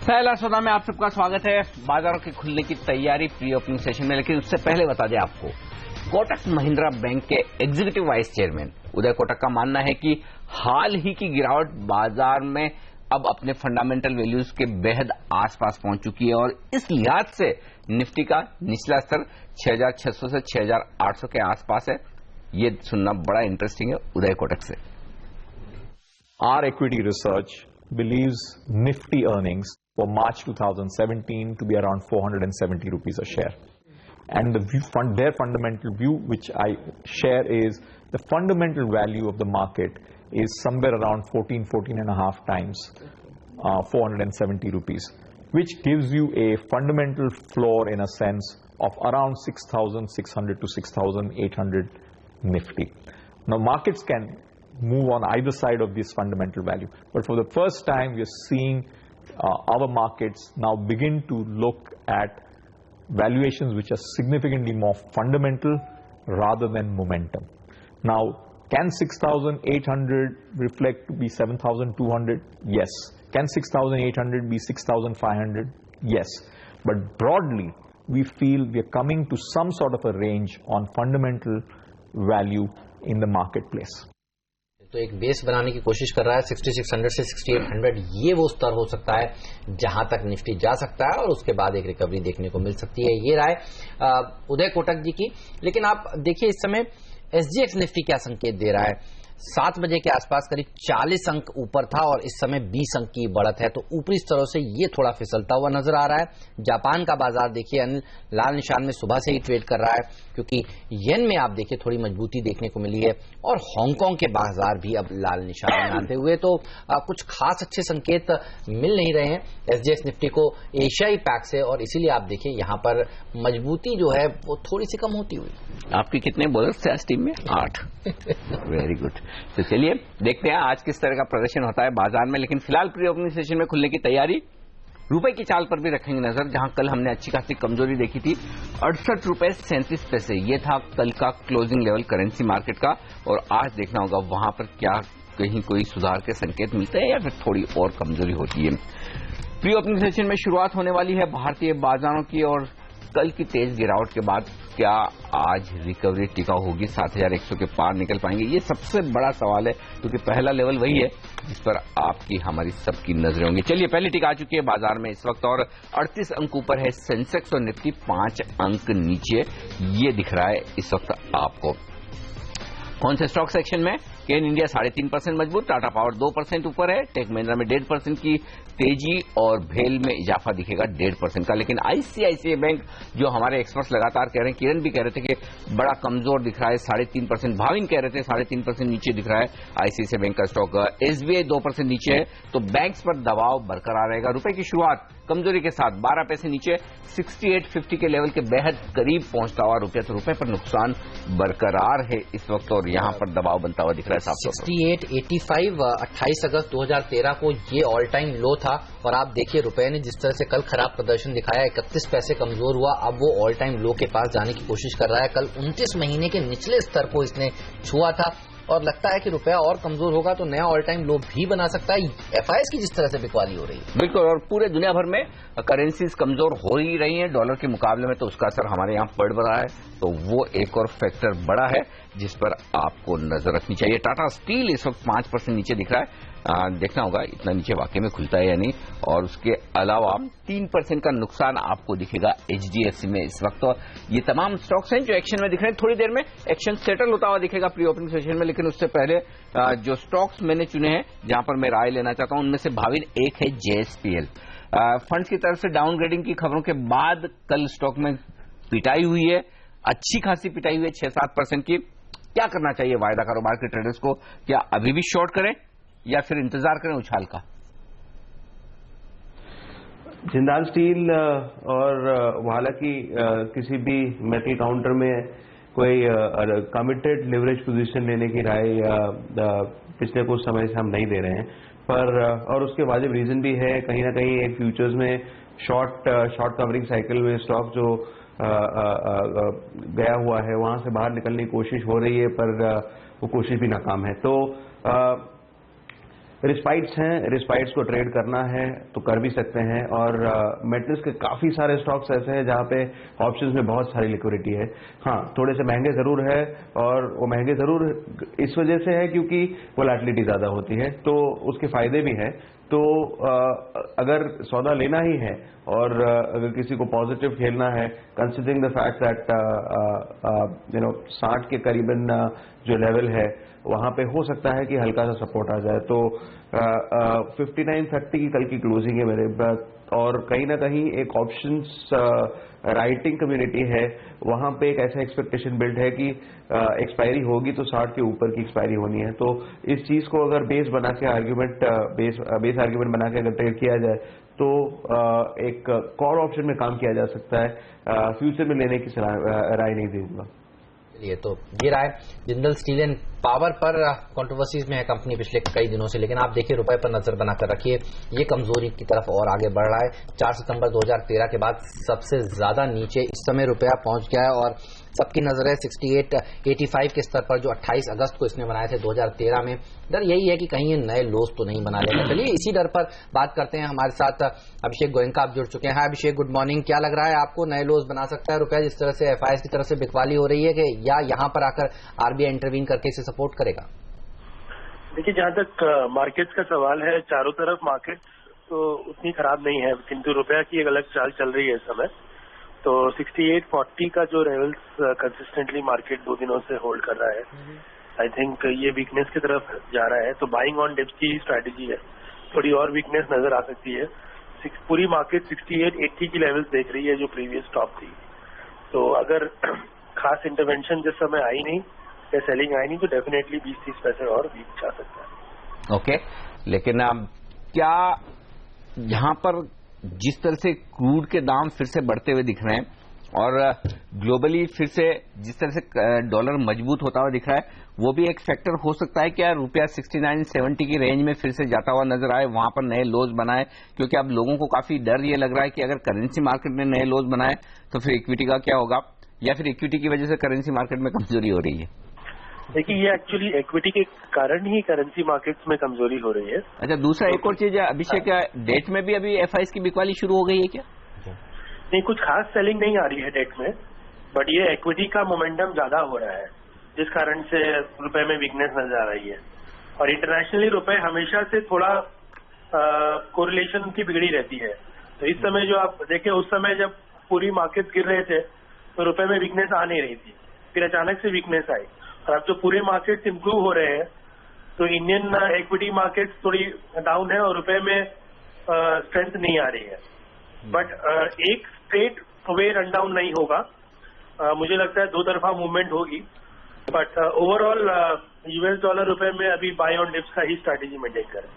पहला सौदा में आप सबका स्वागत है। बाजारों के खुलने की तैयारी प्री ओपनिंग सेशन में, लेकिन उससे पहले बता दें आपको, कोटक महिंद्रा बैंक के executive vice chairman Uday Kotak का मानना है कि हाल ही की गिरावट बाजार में अब अपने फंडामेंटल वैल्यूज के बेहद आसपास पहुंच चुकी है और इस लिहाज से निफ्टी का निचला स्तर 6600 से 6800 के आसपास है। ये सुनना बड़ा इंटरेस्टिंग है उदय कोटक से। Our equity research believes Nifty earnings for March 2017 to be around 470 rupees a share. And their fundamental view, which I share, is the fundamental value of the market is somewhere around 14 and a half times 470 rupees, which gives you a fundamental floor in a sense of around 6,600 to 6,800 Nifty. Now markets can move on either side of this fundamental value, but for the first time we are seeing our markets now begin to look at valuations which are significantly more fundamental rather than momentum. Now, can 6,800 reflect to be 7,200? Yes. Can 6,800 be 6,500? Yes. But broadly, we feel we are coming to some sort of a range on fundamental value in the marketplace. तो एक base बनाने की कोशिश कर रहा है 6600 से 6800, ये वो स्तर हो सकता है जहां तक निफ्टी जा सकता है और उसके बाद एक रिकवरी देखने को मिल सकती है। ये राय उदय कोटक जी की। लेकिन आप देखिए इस समय एसजीएक्स निफ्टी क्या संकेत दे रहा है। 7 बजे के आसपास करीब 40 अंक ऊपर था और इस समय 20 अंक की बढ़त है, तो ऊपरी स्तरों से ये थोड़ा फिसलता हुआ नजर आ रहा है। जापान का बाजार देखिए अनिल लाल निशान में सुबह से ही ट्रेड कर रहा है, क्योंकि येन में आप देखिए थोड़ी मजबूती देखने को मिली है और हांगकांग के बाजार भी अब लाल निशान में आते हुए तो कुछ खास अच्छे संकेत मिल नहीं रहे हैं एसजीएक्स निफ्टी को एशियाई पैक से, और इसीलिए आप देखिए यहाँ पर मजबूती जो है वो थोड़ी सी कम होती हुई। आपके कितने बॉलर्स थे आज टीम में? 8। Very good. तो चलिए देखते हैं आज किस तरह का प्रदर्शन होता है बाजार में। लेकिन फिलहाल प्री ओपनिंग सेशन में खुलने की तैयारी। रुपए की चाल पर भी रखेंगे नजर, जहां कल हमने अच्छी खासी कमजोरी देखी थी। 68 रुपए 37 पैसे, ये था कल का क्लोजिंग लेवल करेंसी मार्केट का, और आज देखना होगा वहां पर क्या कहीं कोई सुधार के संकेत मिलते हैं या फिर थोड़ी और कमजोरी होती है। प्री ओपनिंग सेशन में शुरुआत होने वाली है भारतीय बाजारों की, और कल की तेज गिरावट के बाद क्या आज रिकवरी टिकाऊ होगी, 7100 के पार निकल पाएंगे? ये सबसे बड़ा सवाल है, क्योंकि पहला लेवल वही है जिस पर आपकी हमारी सबकी नजरें होंगी। चलिए पहली टिक आ चुकी है बाजार में इस वक्त, और 38 अंक ऊपर है सेंसेक्स और निफ्टी 5 अंक नीचे, ये दिख रहा है इस वक्त आपको। कौन से स्टॉक सेक्शन में? केन इंडिया 3.5% मजबूत, टाटा पावर 2% ऊपर है, टेक महिंद्रा में 1.5% की तेजी और भेल में इजाफा दिखेगा 1.5% का। लेकिन आईसीआईसीआई बैंक, जो हमारे एक्सपर्ट्स लगातार कह रहे हैं, किरण भी कह रहे थे कि बड़ा कमजोर दिख रहा है, 3.5%, भाविन कह रहे थे 3.5% नीचे दिख रहा है आईसीआईसीआई बैंक का स्टॉक। एसबीआई 2% नीचे है, तो बैंक्स पर दबाव बरकरार रहेगा। रुपए की शुरुआत कमजोरी के साथ 12 पैसे नीचे 6850 के लेवल के बेहद करीब पहुंचता हुआ रुपया, तो रुपए पर नुकसान बरकरार है इस वक्त और यहां पर दबाव बनता हुआ दिख रहा है। 6885 28 अगस्त 2013 को ये ऑल टाइम लो था, और आप देखिए रुपए ने जिस तरह से कल खराब प्रदर्शन दिखाया, 31 पैसे कमजोर हुआ, अब वो ऑल टाइम लो के पास जाने की कोशिश कर रहा है। कल 29 महीने के निचले स्तर को इसने छुआ था और लगता है कि रुपया और कमजोर होगा तो नया ऑल टाइम लो भी बना सकता है। एफआईएस की जिस तरह से बिकवाली हो रही है, बिल्कुल, और पूरे दुनिया भर में करेंसीज कमजोर हो ही रही हैं डॉलर के मुकाबले में, तो उसका असर हमारे यहाँ पड़ रहा है, तो वो एक और फैक्टर बड़ा है जिस पर आपको नजर रखनी चाहिए। टाटा स्टील इस वक्त 5% नीचे दिख रहा है, देखना होगा इतना नीचे वाकई में खुलता है या नहीं। और उसके अलावा 3% का नुकसान आपको दिखेगा एचडीएफसी में इस वक्त। और ये तमाम स्टॉक्स हैं जो एक्शन में दिख रहे हैं। थोड़ी देर में एक्शन सेटल होता हुआ दिखेगा प्री ओपनिंग सेशन में, लेकिन उससे पहले जो स्टॉक्स मैंने चुने हैं जहां पर मैं राय लेना चाहता हूं, उनमें से भाविन एक है जेएसपीएल। फंड्स की तरफ से डाउनग्रेडिंग की खबरों के बाद कल स्टॉक में पिटाई हुई है, अच्छी खासी पिटाई हुई है 6-7% की। क्या करना चाहिए वायदा कारोबार के ट्रेडर्स को? क्या अभी भी शॉर्ट करें या फिर इंतजार करें उछाल का? जिंदाल स्टील और हालांकि किसी भी मेटल काउंटर में कोई कमिटेड लिवरेज पोजीशन लेने की राय पिछले कुछ समय से हम नहीं दे रहे हैं, पर और उसके वाजिब रीजन भी है। कहीं ना कहीं एक फ्यूचर्स में शॉर्ट कवरिंग साइकिल में स्टॉक जो गया हुआ है वहां से बाहर निकलने की कोशिश हो रही है, पर वो कोशिश भी नाकाम है। तो रिस्पाइट्स हैं, रिस्पाइट्स को ट्रेड करना है तो कर भी सकते हैं, और मेटल्स के काफ़ी सारे स्टॉक्स ऐसे हैं जहां पे ऑप्शंस में बहुत सारी लिक्विडिटी है। हाँ, थोड़े से महंगे ज़रूर है, और वो महंगे ज़रूर इस वजह से है क्योंकि वोलेटिलिटी ज़्यादा होती है, तो उसके फ़ायदे भी हैं। तो अगर सौदा लेना ही है और अगर किसी को पॉजिटिव खेलना है, कंसिडरिंग द फैक्ट दैट 60 के करीबन जो लेवल है वहां पे हो सकता है कि हल्का सा सपोर्ट आ जाए, तो 5930 की कल की क्लोजिंग है मेरे, और कहीं ना कहीं एक ऑप्शंस राइटिंग कम्युनिटी है, वहां पे एक ऐसा एक्सपेक्टेशन बिल्ड है कि एक्सपायरी होगी तो 60 के ऊपर की एक्सपायरी होनी है। तो इस चीज को अगर बेस बना के आर्ग्यूमेंट बेस आर्ग्यूमेंट बना के अगर ट्रेड किया जाए तो एक कॉल ऑप्शन में काम किया जा सकता है। फ्यूचर में लेने की राय नहीं दूंगा। चलिए, तो ये रहा है जिंदल स्टील एंड पावर पर कंट्रोवर्सीज में है कंपनी पिछले कई दिनों से, लेकिन आप देखिए रुपए पर नजर बनाकर रखिए, ये कमजोरी की तरफ और आगे बढ़ रहा है। 4 सितंबर 2013 के बाद सबसे ज्यादा नीचे इस समय रुपया पहुंच गया है, और सबकी नजर है 6885 के स्तर पर जो 28 अगस्त को इसने बनाए थे 2013 में। डर यही है कि कहीं ये नए लोस तो नहीं बना लेगा। चलिए इसी डर पर बात करते हैं। हमारे साथ अभिषेक गोयनका आप जुड़ चुके हैं। हाय अभिषेक, गुड मॉर्निंग। क्या लग रहा है आपको, नए लोस बना सकता है रुपया जिस तरह से एफआईएस की तरफ से बिकवाली हो रही है, कि या यहाँ पर आकर आरबीआई इंटरवीन करके इसे सपोर्ट करेगा? देखिए, जहां तक मार्केट्स का सवाल है, चारों तरफ मार्केट तो उतनी खराब नहीं है, किंतु रुपया की एक अलग चाल चल रही है इस समय। तो 6840 का जो लेवल्स कंसिस्टेंटली मार्केट 2 दिनों से होल्ड कर रहा है, आई थिंक ये वीकनेस की तरफ जा रहा है। तो बाइंग ऑन डिप्स की स्ट्रैटेजी है, थोड़ी और वीकनेस नजर आ सकती है। पूरी मार्केट 6880 की लेवल्स देख रही है जो प्रीवियस टॉप थी। तो अगर खास इंटरवेंशन जिस समय आई नहीं या सेलिंग आई नहीं तो डेफिनेटली 20-30 पैसे और वीक जा सकता है। ओके, लेकिन क्या यहां पर जिस तरह से क्रूड के दाम फिर से बढ़ते हुए दिख रहे हैं और ग्लोबली फिर से जिस तरह से डॉलर मजबूत होता हुआ दिख रहा है, वो भी एक फैक्टर हो सकता है क्या रुपया 69-70 की रेंज में फिर से जाता हुआ नजर आए, वहां पर नए लोज बनाए? क्योंकि अब लोगों को काफी डर ये लग रहा है कि अगर करेंसी मार्केट में नए लोज बनाए तो फिर इक्विटी का क्या होगा, या फिर इक्विटी की वजह से करेंसी मार्केट में कमजोरी हो रही है? देखिए, ये एक्चुअली इक्विटी के कारण ही करेंसी मार्केट्स में कमजोरी हो रही है। अच्छा, दूसरा एक और चीज है अभिषेक, डेट में भी अभी एफआईएस की बिकवाली शुरू हो गई है क्या? नहीं, कुछ खास सेलिंग नहीं आ रही है डेट में, बट ये इक्विटी का मोमेंटम ज्यादा हो रहा है जिस कारण से रुपए में वीकनेस नजर आ रही है। और इंटरनेशनली रुपए हमेशा से थोड़ा कोरिलेशन की बिगड़ी रहती है। तो इस समय जो आप देखें, उस समय जब पूरी मार्केट गिर रहे थे तो रुपए में वीकनेस आ नहीं रही थी, फिर अचानक से वीकनेस आई, और अब जो पूरे मार्केट्स इंप्रूव हो रहे हैं तो इंडियन इक्विटी मार्केट्स थोड़ी डाउन है और रुपए में स्ट्रेंथ नहीं आ रही है। बट एक स्ट्रेट वे रन डाउन नहीं होगा, मुझे लगता है 2 तरफा मूवमेंट होगी, बट ओवरऑल यूएस डॉलर रुपए में अभी बाय ऑन डिप्स का ही स्ट्रैटेजी मेंटेन करें।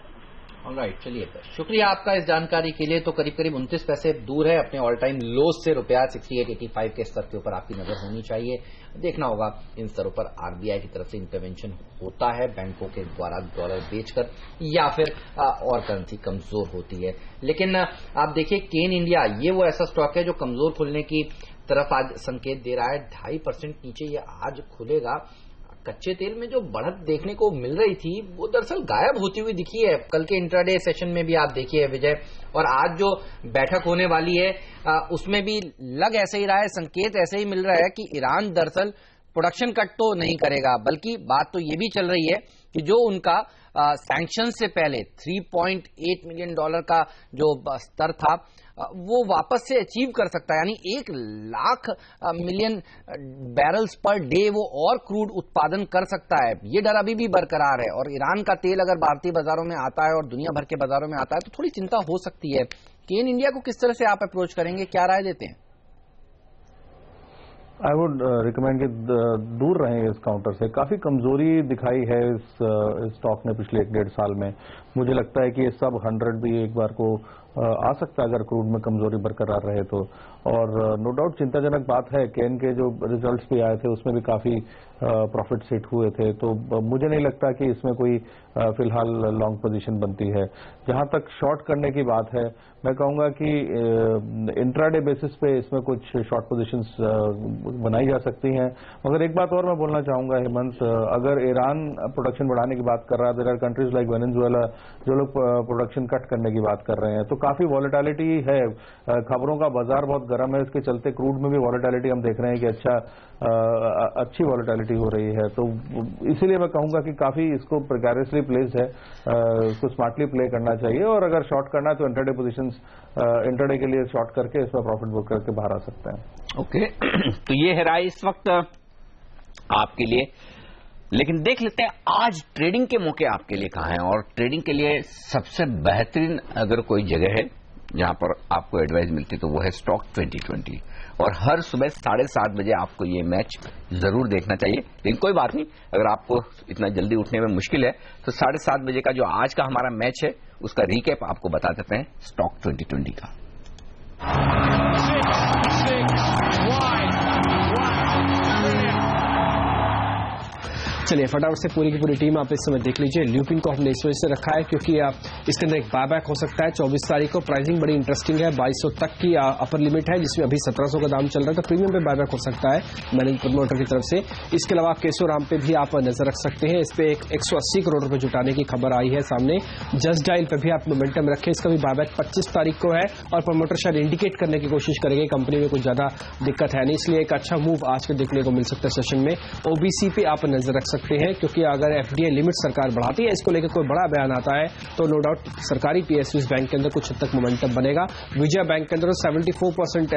ऑलराइट, चलिए शुक्रिया आपका इस जानकारी के लिए। तो करीब करीब 29 पैसे दूर है अपने ऑल टाइम लोज से रुपया 6885 के स्तर के ऊपर आपकी नजर होनी चाहिए। देखना होगा इन स्तरों पर आरबीआई की तरफ से इंटरवेंशन होता है बैंकों के द्वारा डॉलर बेचकर, या फिर और करेंसी कमजोर होती है। लेकिन आप देखिए केन इंडिया, ये वो ऐसा स्टॉक है जो कमजोर खुलने की तरफ आज संकेत दे रहा है। 2.5% नीचे ये आज खुलेगा। कच्चे तेल में जो बढ़त देखने को मिल रही थी वो दरअसल गायब होती हुई दिखी है। कल के इंट्राडे सेशन में भी आप देखिए विजय, और आज जो बैठक होने वाली है उसमें भी लग ऐसे ही रहा है, संकेत ऐसे ही मिल रहा है कि ईरान दरअसल प्रोडक्शन कट तो नहीं करेगा, बल्कि बात तो ये भी चल रही है कि जो उनका सैंक्शन से पहले $3.8 मिलियन का जो स्तर था वो वापस से अचीव कर सकता है, यानी 1 lakh million barrels per day वो और क्रूड उत्पादन कर सकता है। ये डर अभी भी बरकरार है, और ईरान का तेल अगर भारतीय बाजारों में आता है और दुनिया भर के बाजारों में आता है तो थोड़ी चिंता हो सकती है। केन इंडिया को किस तरह से आप अप्रोच करेंगे, क्या राय देते हैं? आई वुड रिकमेंड कि दूर रहें इस काउंटर से। काफी कमजोरी दिखाई है इस स्टॉक ने पिछले 1-1.5 साल में। मुझे लगता है कि ये सब 100 भी एक बार को आ सकता है अगर क्रूड में कमजोरी बरकरार रहे तो। और नो डाउट चिंताजनक बात है, केन के जो रिजल्ट्स भी आए थे उसमें भी काफी प्रॉफिट हिट हुए थे, तो मुझे नहीं लगता कि इसमें कोई फिलहाल लॉन्ग पोजीशन बनती है। जहां तक शॉर्ट करने की बात है, मैं कहूंगा कि इंट्राडे बेसिस पे इसमें कुछ शॉर्ट पोजीशंस बनाई जा सकती हैं। मगर एक बात और मैं बोलना चाहूंगा हेमंत, अगर ईरान प्रोडक्शन बढ़ाने की बात कर रहा है, there are countries like Venezuela जो लोग प्रोडक्शन कट करने की बात कर रहे हैं। तो काफी वॉलेटिलिटी है, खबरों का बाजार बहुत गर्म है, इसके चलते क्रूड में भी वॉलेटिलिटी हम देख रहे हैं कि अच्छी वॉलेटिलिटी हो रही है। तो इसीलिए मैं कहूंगा कि काफी इसको प्रिकैरियसली प्लेस्ड है, इसको स्मार्टली प्ले करना चाहिए, और अगर शॉर्ट करना है तो इंटरडे पोजीशंस इंटरडे के लिए शॉर्ट करके इसमें प्रॉफिट बुक करके बाहर आ सकते हैं। ओके तो ये है राय इस वक्त आपके लिए, लेकिन देख लेते हैं आज ट्रेडिंग के मौके आपके लिए कहां हैं, और ट्रेडिंग के लिए सबसे बेहतरीन अगर कोई जगह है जहां पर आपको एडवाइस मिलती है तो वो है स्टॉक 2020, और हर सुबह 7:30 बजे आपको ये मैच जरूर देखना चाहिए। लेकिन कोई बात नहीं, अगर आपको इतना जल्दी उठने में मुश्किल है तो 7:30 बजे का जो आज का हमारा मैच है उसका रिकैप आपको बता देते हैं स्टॉक 2020 का। चलिए फटाफट से पूरी की पूरी टीम आप इस समय देख लीजिए। ल्यूपिन को हमने इस वजह से रखा है क्योंकि इसके अंदर एक बायबैक हो सकता है 24 तारीख को। प्राइसिंग बड़ी इंटरेस्टिंग है, 2200 तक की अपर लिमिट है, जिसमें अभी 1700 का दाम चल रहा है, तो प्रीमियम पे बायबैक हो सकता है मैनेज प्रमोटर की तरफ से। इसके अलावा केसोराम पे भी आप नजर रख सकते हैं, इस पे 180 करोड़ रुपए जुटाने की खबर आई है सामने। जस्ट डायल पे भी आप मोमेंटम रखें, इसका भी बायबैक 25 तारीख को है, और प्रमोटर शायद इंडिकेट करने की कोशिश करेंगे कंपनी में कुछ ज्यादा दिक्कत है नहीं, इसलिए एक अच्छा मूव आज के देखने को मिल सकता है सेशन में। ओबीसी पे आप नजर रख सकते हैं, क्योंकि अगर एफडीआई लिमिट सरकार बढ़ाती है, इसको लेकर कोई बड़ा बयान आता है तो नो डाउट सरकारी पीएसयूज बैंक के अंदर कुछ हद तक मोमेंटम बनेगा। विजया बैंक के अंदर 74%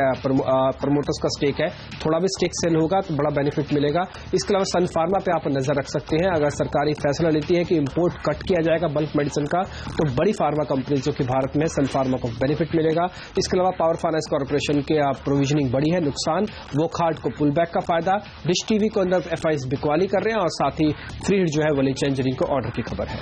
प्रमोटर्स का स्टेक है, थोड़ा भी स्टेक सेल होगा तो बड़ा बेनिफिट मिलेगा। इसके अलावा सन फार्मा पे आप नजर रख सकते हैं, अगर सरकारी फैसला लेती है कि इंपोर्ट कट किया जाएगा बल्क मेडिसिन का, तो बड़ी फार्मा कंपनी जो कि भारत में सन फार्मा को बेनिफिट मिलेगा। इसके अलावा पावर फाइनेंस कॉर्पोरेशन के प्रोविजनिंग बड़ी है, नुकसान वो खार्ड को पुल बैक का फायदा, डिश टीवी को अंदर एफआईज बिकवाली कर रहे हैं, और साथ ही फ्री हिट जो है वो लीच इंजीनियरिंग को ऑर्डर की खबर है।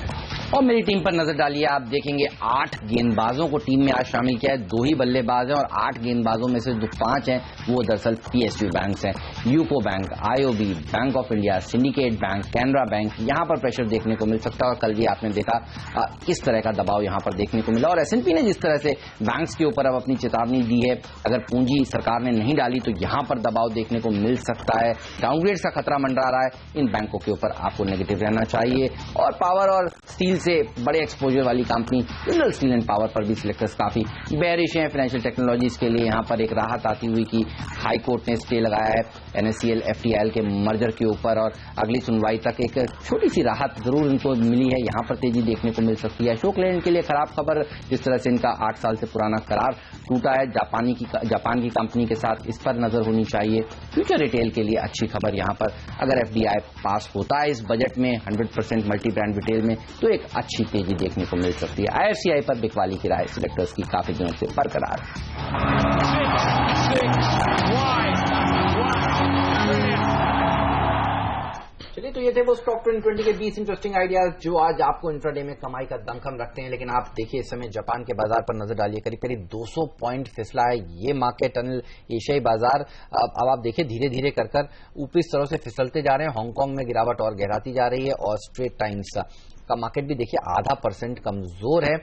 और मेरी टीम पर नजर डालिए, आप देखेंगे 8 गेंदबाजों को टीम में आज शामिल किया है, 2 ही बल्लेबाज हैं, और 8 गेंदबाजों में से जो 5 हैं वो दरअसल पीएसयू बैंक्स हैं। UCO bank, IOB, bank of India, syndicate bank, Canara bank, यहां पर प्रेशर देखने को मिल सकता है। और कल भी आपने देखा किस तरह का दबाव यहां पर देखने को मिला, और एसएनपी ने जिस तरह से बैंक्स के ऊपर अब अपनी चेतावनी दी है, अगर पूंजी सरकार ने नहीं डाली तो यहां पर दबाव देखने को मिल सकता है, डाउनग्रेड का खतरा मंडरा रहा है। इन बैंकों के ऊपर आपको नेगेटिव रहना चाहिए। और पावर और स्टील से बड़े एक्सपोजर वाली company Jindal steel and power पर भी सिलेक्टर्स काफी बेरिश हैं। फाइनेंशियल टेक्नोलॉजीज के लिए यहां पर एक राहत आती हुई कि हाई कोर्ट ने स्टे लगाया है एनएससीएल एफटीआईएल के मर्जर के ऊपर, और अगली सुनवाई तक एक छोटी सी राहत जरूर इनको मिली है, यहां पर तेजी देखने को मिल सकती है। अशोक लेलैंड के लिए खराब खबर, जिस तरह से इनका 8 साल से पुराना करार टूटा है जापान की कंपनी के साथ, इस पर नजर होनी चाहिए। फ्यूचर रिटेल के लिए अच्छी खबर यहां पर, अगर एफडीआई पास होता है इस बजट में 100% मल्टी ब्रांड रिटेल में, तो एक अच्छी तेजी देखने को मिल सकती है। आईएफसीआई पर बिकवाली की राय सिलेक्टर्स की काफी दिनों से बरकरार है। चलिए, तो ये थे वो स्टॉक 2020 के 20 इंटरेस्टिंग आइडियाज जो आज आपको इंट्राडे में कमाई का दमखम रखते हैं। लेकिन आप देखिए इस समय जापान के बाजार पर नजर डालिए, करीब करीब 200 पॉइंट फिसला है ये मार्केट। अनिल, एशियाई बाजार अब आप देखिए धीरे धीरे कर ऊपरी स्तरों से फिसलते जा रहे हैं। हांगकांग में गिरावट और गहराती जा रही है, और स्ट्रेट टाइम्स का मार्केट भी देखिए 0.5% कमजोर है।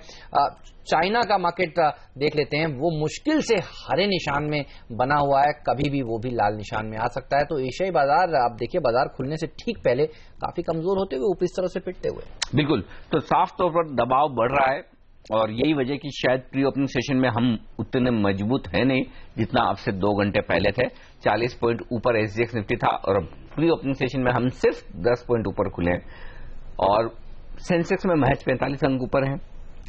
चाइना का मार्केट देख लेते हैं, वो मुश्किल से हरे निशान में बना हुआ है, कभी भी वो भी लाल निशान में आ सकता है। तो एशियाई बाजार आप देखिए बाजार खुलने से ठीक पहले काफी कमजोर होते हुए ऊपरी स्तरों से पिटते हुए। बिल्कुल, तो साफ तौर पर दबाव बढ़ रहा है, और यही वजह कि शायद प्री ओपनिंग सेशन में हम उतने मजबूत है नहीं जितना अब से 2 घंटे पहले थे। 40 पॉइंट ऊपर एसजीएक्स निफ्टी था, और प्री ओपनिंग सेशन में हम सिर्फ 10 पॉइंट ऊपर खुले हैं, और सेंसेक्स में महज 45 अंक ऊपर है।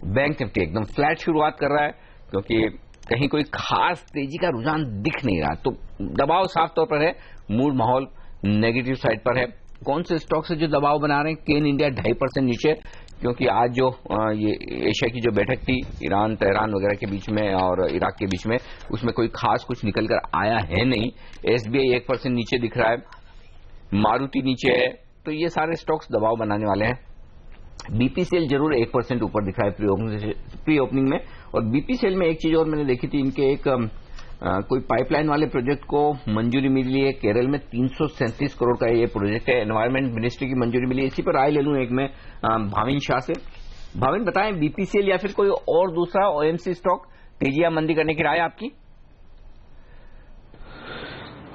बैंक निफ्टी एकदम फ्लैट शुरुआत कर रहा है, क्योंकि कहीं कोई खास तेजी का रुझान दिख नहीं रहा, तो दबाव साफ तौर पर है, मूड माहौल नेगेटिव साइड पर है। कौन से स्टॉक से जो दबाव बना रहे हैं? केन इंडिया 2.5% नीचे, क्योंकि आज जो ये एशिया की जो बैठक थी ईरान, तेहरान वगैरह के बीच में और इराक के बीच में, उसमें कोई खास कुछ निकल कर आया है नहीं। एसबीआई 1% नीचे दिख रहा है, मारुति नीचे है, तो ये सारे स्टॉक्स दबाव बनाने वाले हैं। बीपीसीएल जरूर 1% ऊपर दिख रहा है प्री ओपनिंग में। और बीपीसीएल में एक चीज और मैंने देखी थी, इनके एक कोई पाइपलाइन वाले प्रोजेक्ट को मंजूरी मिली है केरल में, 337 करोड़ का ये प्रोजेक्ट है, एनवायरमेंट मिनिस्ट्री की मंजूरी मिली है। इसी पर राय ले लूं एक में भाविन शाह से। भाविन, बताएं बीपीसीएल या फिर कोई और दूसरा ओएमसी स्टॉक तेजी या मंदी करने की राय आपकी?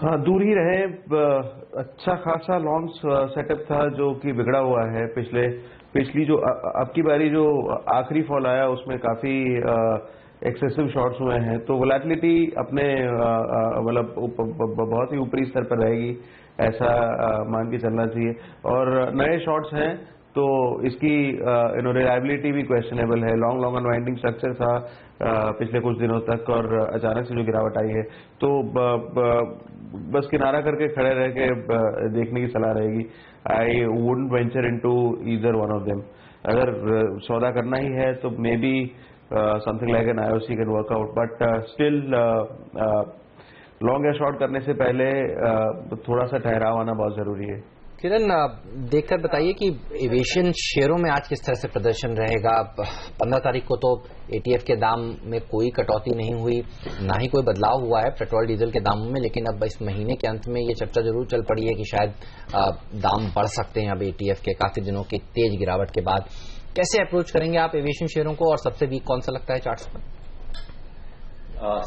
हाँ, दूर ही रहे। अच्छा खासा लॉन्ग सेटअप था जो कि बिगड़ा हुआ है। पिछली जो अब की बारी जो आखिरी फॉल आया उसमें काफी एक्सेसिव शॉर्ट्स हुए हैं, तो वोलेटिलिटी अपने मतलब बहुत ही ऊपरी स्तर पर रहेगी, ऐसा मान के चलना चाहिए। और नए शॉर्ट्स हैं तो इसकी रिलायबिलिटी भी क्वेश्चनेबल है। लॉन्ग अनवाइंडिंग स्ट्रक्चर था पिछले कुछ दिनों तक और अचानक से जो गिरावट आई है, तो बस किनारा करके खड़े रह के देखने की सलाह रहेगी। I wouldn't venture into either one of them. अगर सौदा करना ही है तो may be something like an IOC can work out, but still long या शॉर्ट करने से पहले थोड़ा सा ठहराव आना बहुत जरूरी है। किरण, देखकर बताइए कि एविएशन शेयरों में आज किस तरह से प्रदर्शन रहेगा। 15 तारीख को तो ETF के दाम में कोई कटौती नहीं हुई, ना ही कोई बदलाव हुआ है पेट्रोल डीजल के दामों में, लेकिन अब इस महीने के अंत में ये चर्चा जरूर चल पड़ी है कि शायद दाम बढ़ सकते हैं अब ETF के काफी दिनों की तेज गिरावट के बाद। कैसे अप्रोच करेंगे आप एविएशन शेयरों को, और सबसे वीक कौन सा लगता है चार्ट्स पर?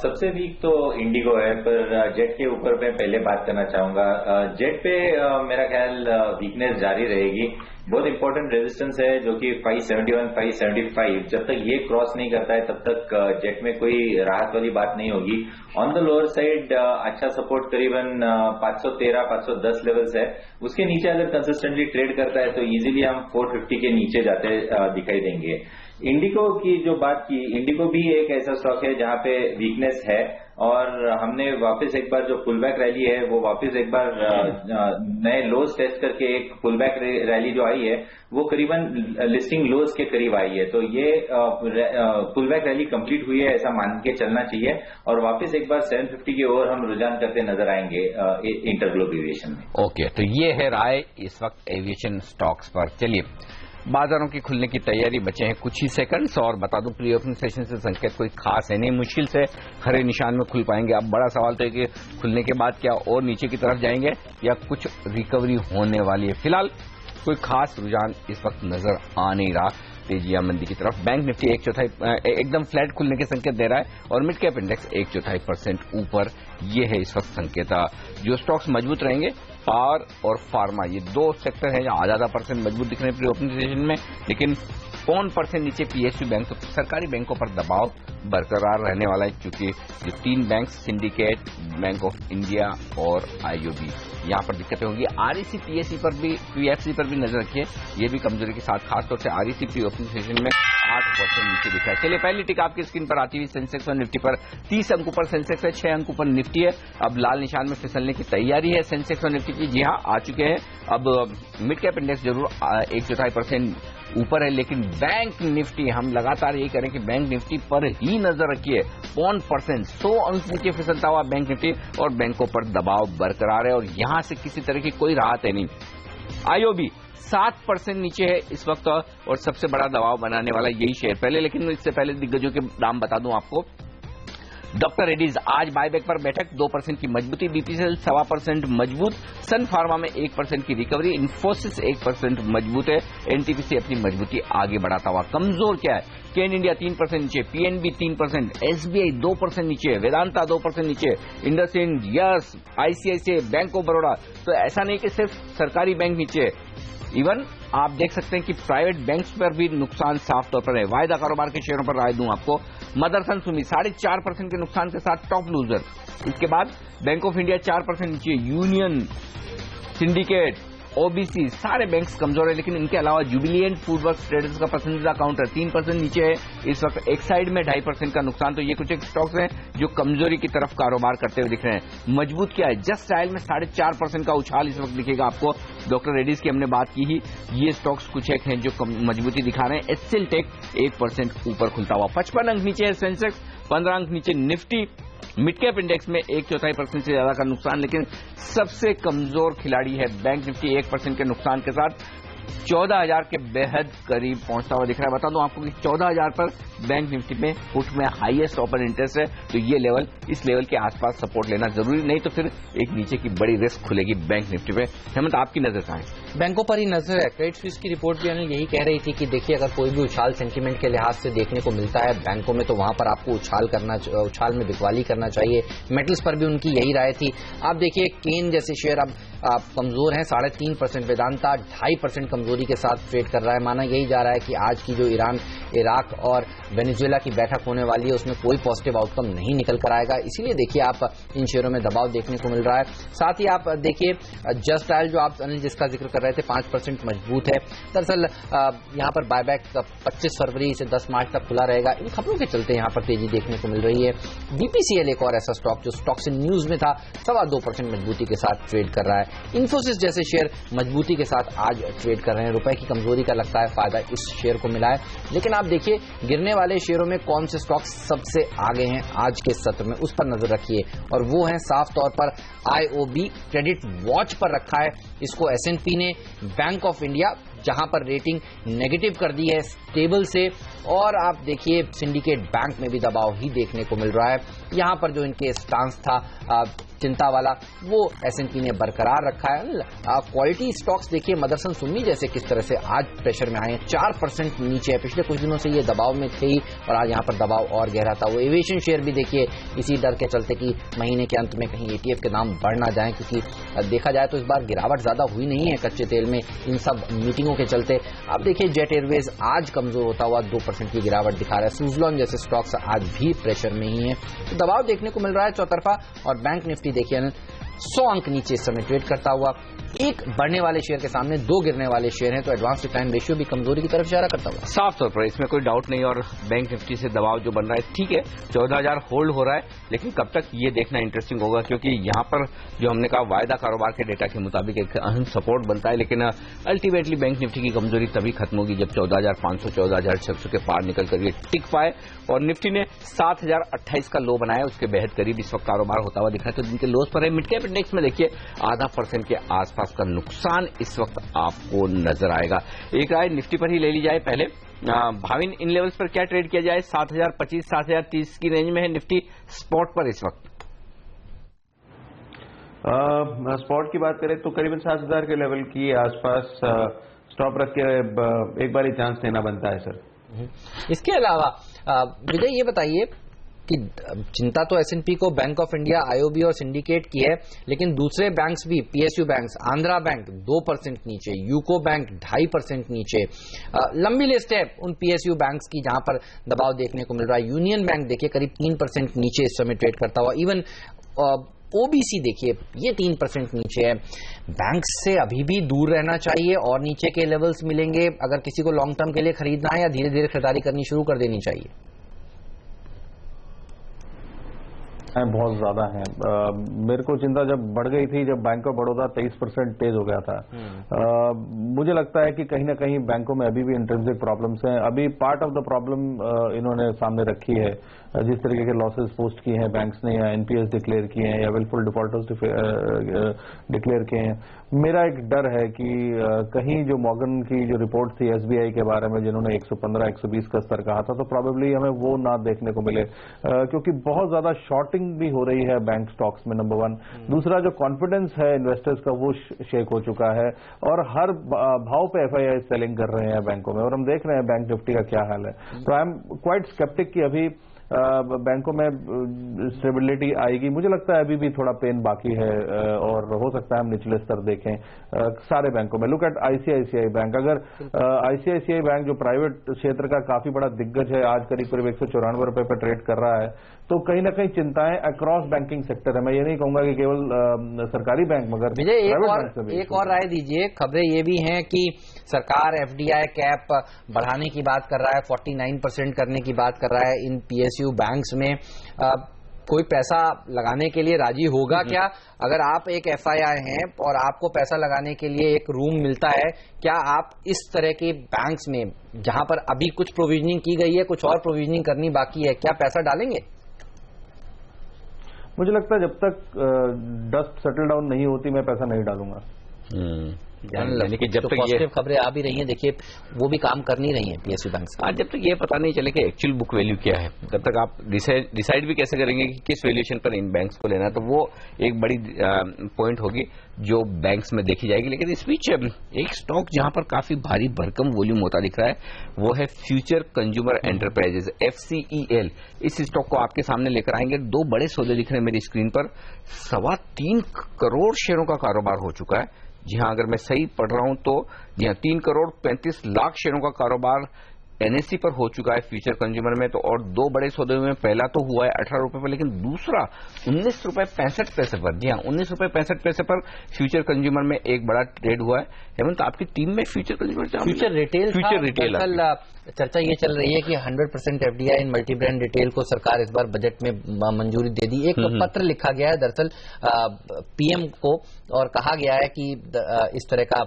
सबसे वीक तो इंडिगो है, पर जेट के ऊपर मैं पहले बात करना चाहूंगा। जेट पे मेरा ख्याल वीकनेस जारी रहेगी। बहुत इंपॉर्टेंट रेजिस्टेंस है जो कि 571, 575। जब तक ये क्रॉस नहीं करता है तब तक जेट में कोई राहत वाली बात नहीं होगी। ऑन द लोअर साइड अच्छा सपोर्ट करीबन 513, 510 लेवल्स है। उसके नीचे अगर कंसिस्टेंटली ट्रेड करता है तो इजीली हम 450 के नीचे जाते दिखाई देंगे। इंडिगो की जो बात की, इंडिगो भी एक ऐसा स्टॉक है जहां पे वीकनेस है, और हमने वापस एक बार जो पुलबैक रैली है वो वापस एक बार नए लोज टेस्ट करके एक पुलबैक रैली जो आई है वो करीबन लिस्टिंग लोज के करीब आई है। तो ये पुलबैक रैली कंप्लीट हुई है ऐसा मान के चलना चाहिए, और वापस एक बार 750 की ओर हम रुझान करते नजर आएंगे इंटरग्लोब एविएशन में। ओके, तो ये है राय इस वक्त एविएशन स्टॉक्स पर। चलिए, बाजारों की खुलने की तैयारी, बचे हैं कुछ ही सेकंड्स, और बता दूं प्री ओपनिंग सेशन से संकेत कोई खास है नहीं, मुश्किल से हरे निशान में खुल पाएंगे। अब बड़ा सवाल तो है कि खुलने के बाद क्या और नीचे की तरफ जाएंगे या कुछ रिकवरी होने वाली है। फिलहाल कोई खास रुझान इस वक्त नजर आ नहीं रहा तेजी या मंदी की तरफ। बैंक निफ्टी 1/4 एकदम फ्लैट खुलने के संकेत दे रहा है, और मिड कैप इंडेक्स 1/4% ऊपर। ये है इस वक्त संकेत। जो स्टॉक्स मजबूत रहेंगे, पावर और फार्मा, ये दो सेक्टर हैं जहां आधा % मजबूत दिख रहे हैं प्री ओपनिंग सेशन में, लेकिन 5% नीचे PSU बैंक, तो सरकारी बैंकों पर दबाव बरकरार रहने वाला है, क्योंकि जो 3 bank syndicate, bank of India और IOB, यहां पर दिक्कतें होंगी। REC PSE पर भी, PFC पर भी नजर रखिए, ये भी कमजोरी के साथ, खासतौर से REC प्री ओपनिंग सेशन में 8% नीचे दिखा है। चलिए, पहली टिक आपकी स्क्रीन पर आती हुई सेंसेक्स और निफ्टी पर 30 अंकों पर सेंसेक्स है, 6 अंकों पर निफ्टी है। अब लाल निशान में फिसलने की तैयारी है सेंसेक्स और निफ्टी की। जी हां, आ चुके हैं। अब मिड कैप इंडेक्स जरूर 1/4% ऊपर है, लेकिन बैंक निफ्टी, हम लगातार यही करें कि बैंक निफ्टी पर ही नजर रखिए। 1% 100 अंक नीचे फिसलता हुआ बैंक निफ्टी, और बैंकों पर दबाव बरकरार है, और यहां से किसी तरह की कोई राहत है नहीं। IOB 7% नीचे है इस वक्त, और सबसे बड़ा दबाव बनाने वाला यही शेयर पहले, लेकिन इससे पहले दिग्गजों के नाम बता दूं आपको। डॉक्टर रेड्डीज आज बायबैक पर बैठक, 2% की मजबूती, BPCL 1.25% मजबूत, सन फार्मा में 1% की रिकवरी, इन्फोसिस 1% मजबूत है, NTPC अपनी मजबूती आगे बढ़ाता हुआ। कमजोर क्या है? केन इंडिया 3% नीचे, PNB 3%, SBI 2% नीचे, वेदांता 2% नीचे, IndusInd, yes, ICICI, bank of Baroda. तो ऐसा नहीं कि सिर्फ सरकारी बैंक नीचे, इवन आप देख सकते हैं कि प्राइवेट बैंक्स पर भी नुकसान साफ तौर पर है। वायदा कारोबार के शेयरों पर राय दूं आपको, मदरसन सुमी 4.5% के नुकसान के साथ टॉप लूजर। इसके बाद बैंक ऑफ इंडिया 4% नीचे, यूनियन, सिंडिकेट, OBC, सारे बैंक्स कमजोर है, लेकिन इनके अलावा जुबिलिएंट फूडवर्क्स ट्रेडर्स का पसंदीदा काउंटर 3% नीचे है इस वक्त। एक साइड में 2.5% का नुकसान। तो ये कुछ एक स्टॉक्स हैं जो कमजोरी की तरफ कारोबार करते हुए दिख रहे हैं। मजबूत क्या है? जस्ट स्टाइल में 4.5% का उछाल इस वक्त दिखेगा आपको। डॉक्टर रेड्डीज की हमने बात की ही, ये स्टॉक्स कुछ एक हैं जो मजबूती दिखा रहे हैं। एचसीएल टेक 1% ऊपर खुलता हुआ, 55 अंक नीचे है सेंसेक्स, 15 अंक नीचे निफ्टी। मिड कैप इंडेक्स में 1/4% से ज्यादा का नुकसान, लेकिन सबसे कमजोर खिलाड़ी है बैंक निफ्टी 1% के नुकसान के साथ 14,000 के बेहद करीब पहुंचता हुआ दिख रहा है। बता दूं आपको कि 14,000 पर बैंक निफ्टी में फुट में हाईएस्ट ओपन इंटरेस्ट है, तो ये लेवल, इस लेवल के आसपास सपोर्ट लेना जरूरी, नहीं तो फिर एक नीचे की बड़ी रिस्क खुलेगी बैंक निफ्टी पे। हेमंत, आपकी नजर कहां है? बैंकों पर ही नजर है। क्रेडिट स्विस की रिपोर्ट भी अनिल यही कह रही थी कि देखिए अगर कोई भी उछाल सेंटीमेंट के लिहाज से देखने को मिलता है बैंकों में, तो वहां पर आपको उछाल में बिकवाली करना चाहिए। मेटल्स पर भी उनकी यही राय थी। आप देखिए केन जैसे शेयर अब कमजोर हैं, 3.5%। वेदांता 2.5% कमजोरी के साथ ट्रेड कर रहा है। माना यही जा रहा है कि आज की जो ईरान, इराक और वेनेजुएला की बैठक होने वाली है उसमें कोई पॉजिटिव आउटकम नहीं निकल कर आएगा, इसीलिए देखिए आप इन शेयरों में दबाव देखने को मिल रहा है। साथ ही आप देखिए जस्ट डायल जो आप अनिल जिसका जिक्र कर रहे थे 5% मजबूत है। दरअसल यहां पर बायबैक 25 फरवरी से 10 मार्च तक खुला रहेगा। इन खबरों के चलते यहां पर तेजी देखने को मिल रही है। बीपीसीएल एक और ऐसा स्टॉक जो स्टॉक्स इन न्यूज में था 2.25% मजबूती के साथ ट्रेड कर रहा है। इन्फोसिस जैसे शेयर मजबूती के साथ आज ट्रेड कर रहे हैं। रुपए की कमजोरी का लगता है फायदा इस शेयर को मिला है। लेकिन आप देखिए गिरने वाले शेयरों में कौन से स्टॉक्स सबसे आगे हैं आज के सत्र में, उस पर नजर रखिए। और वो है साफ तौर पर आईओबी क्रेडिट वॉच पर रखा है इसको एसएनपी ने। बैंक ऑफ इंडिया जहां पर रेटिंग नेगेटिव कर दी है स्टेबल से, और आप देखिए सिंडिकेट बैंक में भी दबाव ही देखने को मिल रहा है। यहां पर जो इनके स्टांस था चिंता वाला वो एसएनपी ने बरकरार रखा है। क्वालिटी स्टॉक्स देखिए मदरसन सुन्नी जैसे किस तरह से आज प्रेशर में आए हैं, 4% नीचे है। पिछले कुछ दिनों से ये दबाव में थे ही और आज यहां पर दबाव और गहरा था। वो एविएशन शेयर भी देखिए इसी डर के चलते कि महीने के अंत में कहीं एटीएफ के दाम बढ़ ना जाए, क्योंकि देखा जाए तो इस बार गिरावट ज्यादा हुई नहीं है कच्चे तेल में इन सब मीटिंगों के चलते। आप देखिए जेट एयरवेज आज कमजोर होता हुआ 2% की गिरावट दिखा रहा है। सुजलॉन जैसे स्टॉक्स आज भी प्रेशर में ही है, तो दबाव देखने को मिल रहा है चौतरफा। और बैंक निफ्टी देखिए 100 अंक नीचे इस समय ट्रेड करता हुआ। एक बढ़ने वाले शेयर के सामने 2 गिरने वाले शेयर हैं, तो एडवांस डिक्लाइन रेशियो भी कमजोरी की तरफ इशारा करता हुआ। साफ तौर पर इसमें कोई डाउट नहीं। और बैंक निफ्टी से दबाव जो बन रहा है ठीक है, 14,000 होल्ड हो रहा है, लेकिन कब तक ये देखना इंटरेस्टिंग होगा, क्योंकि यहाँ पर जो हमने कहा वायदा कारोबार के डेटा के मुताबिक एक अहम सपोर्ट बनता है। लेकिन अल्टीमेटली बैंक निफ्टी की कमजोरी तभी खत्म होगी जब 14,500 14,600 के पार निकल कर ये टिक पाए। और निफ्टी ने 7,028 का लो बनाया, उसके बेहद करीब इस वक्त कारोबार होता हुआ दिख रहा है, तो जिनके लोस पर है। मिड कैप इंडेक्स में देखिए 0.5% के आसपास का नुकसान इस वक्त आपको नजर आएगा। एक राय निफ्टी पर ही ले ली जाए पहले। भाविन इन लेवल्स पर क्या ट्रेड किया जाए? 7,025 7,030 की रेंज में है निफ्टी स्पॉट पर इस वक्त। स्पॉट की बात करें तो करीबन 7,000 के लेवल की आसपास स्टॉप रख के एक बार ही चांस लेना बनता है सर। इसके अलावा विजय ये बताइए कि चिंता तो एसएनपी को बैंक ऑफ इंडिया, आईओबी और सिंडिकेट की है, लेकिन दूसरे बैंक्स भी, पीएसयू बैंक्स, आंध्रा बैंक 2% नीचे, यूको बैंक 2.5% नीचे। लंबी लिस्ट है उन पीएसयू बैंक्स की जहां पर दबाव देखने को मिल रहा है। यूनियन बैंक देखिए करीब 3% नीचे इस समय ट्रेड करता हुआ। इवन ओबीसी देखिए ये 3% नीचे है। बैंक से अभी भी दूर रहना चाहिए और नीचे के लेवल्स मिलेंगे अगर किसी को लॉन्ग टर्म के लिए खरीदना है, या धीरे धीरे खरीदारी करनी शुरू कर देनी चाहिए। बहुत ज्यादा है। मेरे को चिंता जब बढ़ गई थी जब बैंक ऑफ बड़ौदा 23% तेज हो गया था। मुझे लगता है कि कहीं ना कहीं बैंकों में अभी भी इंट्रिंसिक प्रॉब्लम्स हैं। अभी पार्ट ऑफ द प्रॉब्लम इन्होंने सामने रखी है, जिस तरीके के लॉसेस पोस्ट किए हैं बैंक्स ने, या एनपीएस डिक्लेयर किए हैं, या विलफुल डिफॉल्टर्स डिक्लेयर किए हैं। मेरा एक डर है कि कहीं जो मॉर्गन की जो रिपोर्ट थी एसबीआई के बारे में जिन्होंने 115 120 का स्तर कहा था, तो प्रोबेबली हमें वो ना देखने को मिले, क्योंकि बहुत ज्यादा शॉर्टिंग भी हो रही है बैंक स्टॉक्स में, नंबर 1। दूसरा जो कॉन्फिडेंस है इन्वेस्टर्स का वो शेक हो चुका है और हर भाव पे एफआईआई सेलिंग कर रहे हैं बैंकों में, और हम देख रहे हैं बैंक निफ्टी का क्या हाल है। तो आई एम क्वाइट स्केप्टिक कि अभी बैंकों में स्टेबिलिटी आएगी। मुझे लगता है अभी भी थोड़ा पेन बाकी है और हो सकता है हम निचले स्तर देखें सारे बैंकों में। Look at ICICI bank. अगर आईसीआईसीआई बैंक जो प्राइवेट क्षेत्र का काफी बड़ा दिग्गज है, आज करीब करीब 194 रुपए पर ट्रेड कर रहा है, तो कहीं ना कहीं चिंताएं अक्रॉस बैंकिंग सेक्टर है। मैं ये नहीं कहूंगा कि केवल सरकारी बैंक, मगर विजय एक और राय दीजिए। खबरें ये भी हैं कि सरकार एफडीआई कैप बढ़ाने की बात कर रहा है, 49% करने की बात कर रहा है इन पीएसयू बैंक्स में। कोई पैसा लगाने के लिए राजी होगा क्या? अगर आप एक एफआईआई हैं और आपको पैसा लगाने के लिए एक रूम मिलता है, क्या आप इस तरह के बैंक्स में जहां पर अभी कुछ प्रोविजनिंग की गई है, कुछ और प्रोविजनिंग करनी बाकी है, क्या पैसा डालेंगे? मुझे लगता है जब तक डस्ट सेटल डाउन नहीं होती मैं पैसा नहीं डालूंगा। यानी कि जब तो तक पॉजिटिव खबरें आ भी रही हैं, देखिए वो भी काम कर नहीं रही हैं पीएसयू बैंक से। जब तक ये पता नहीं चले कि एक्चुअल बुक वैल्यू क्या है, तब तक आप डिसाइड भी कैसे करेंगे कि किस वैल्यूएशन पर इन बैंक्स को लेना है, तो वो एक बड़ी पॉइंट होगी जो बैंक्स में देखी जाएगी। लेकिन इस बीच एक स्टॉक जहां पर काफी भारी भरकम वॉल्यूम होता दिख रहा है वो है फ्यूचर कंज्यूमर एंटरप्राइजेज, FCEL। इस स्टॉक को आपके सामने लेकर आएंगे। दो बड़े सौदे दिख रहे हैं मेरी स्क्रीन पर। 3.25 करोड़ शेयरों का कारोबार हो चुका है। जी हाँ, अगर मैं सही पढ़ रहा हूं तो जी हाँ, 3 करोड़ 35 लाख शेयरों का कारोबार NSE पर हो चुका है फ्यूचर कंज्यूमर में। तो और दो बड़े सौदे में पहला तो हुआ है 18 रुपए पर, लेकिन दूसरा 19 रुपए 65 पैसे पर। जी हाँ, 19 रुपए 65 पैसे पर फ्यूचर कंज्यूमर में एक बड़ा ट्रेड हुआ है। हेमंत, आपकी टीम में फ्यूचर कंज्यूमर, फ्यूचर रिटेल कल चर्चा ये चल रही है कि 100% FDI इन मल्टी ब्रांड रिटेल को सरकार इस बार बजट में मंजूरी दे दी। एक पत्र लिखा गया है दरअसल PM को और कहा गया है कि इस तरह का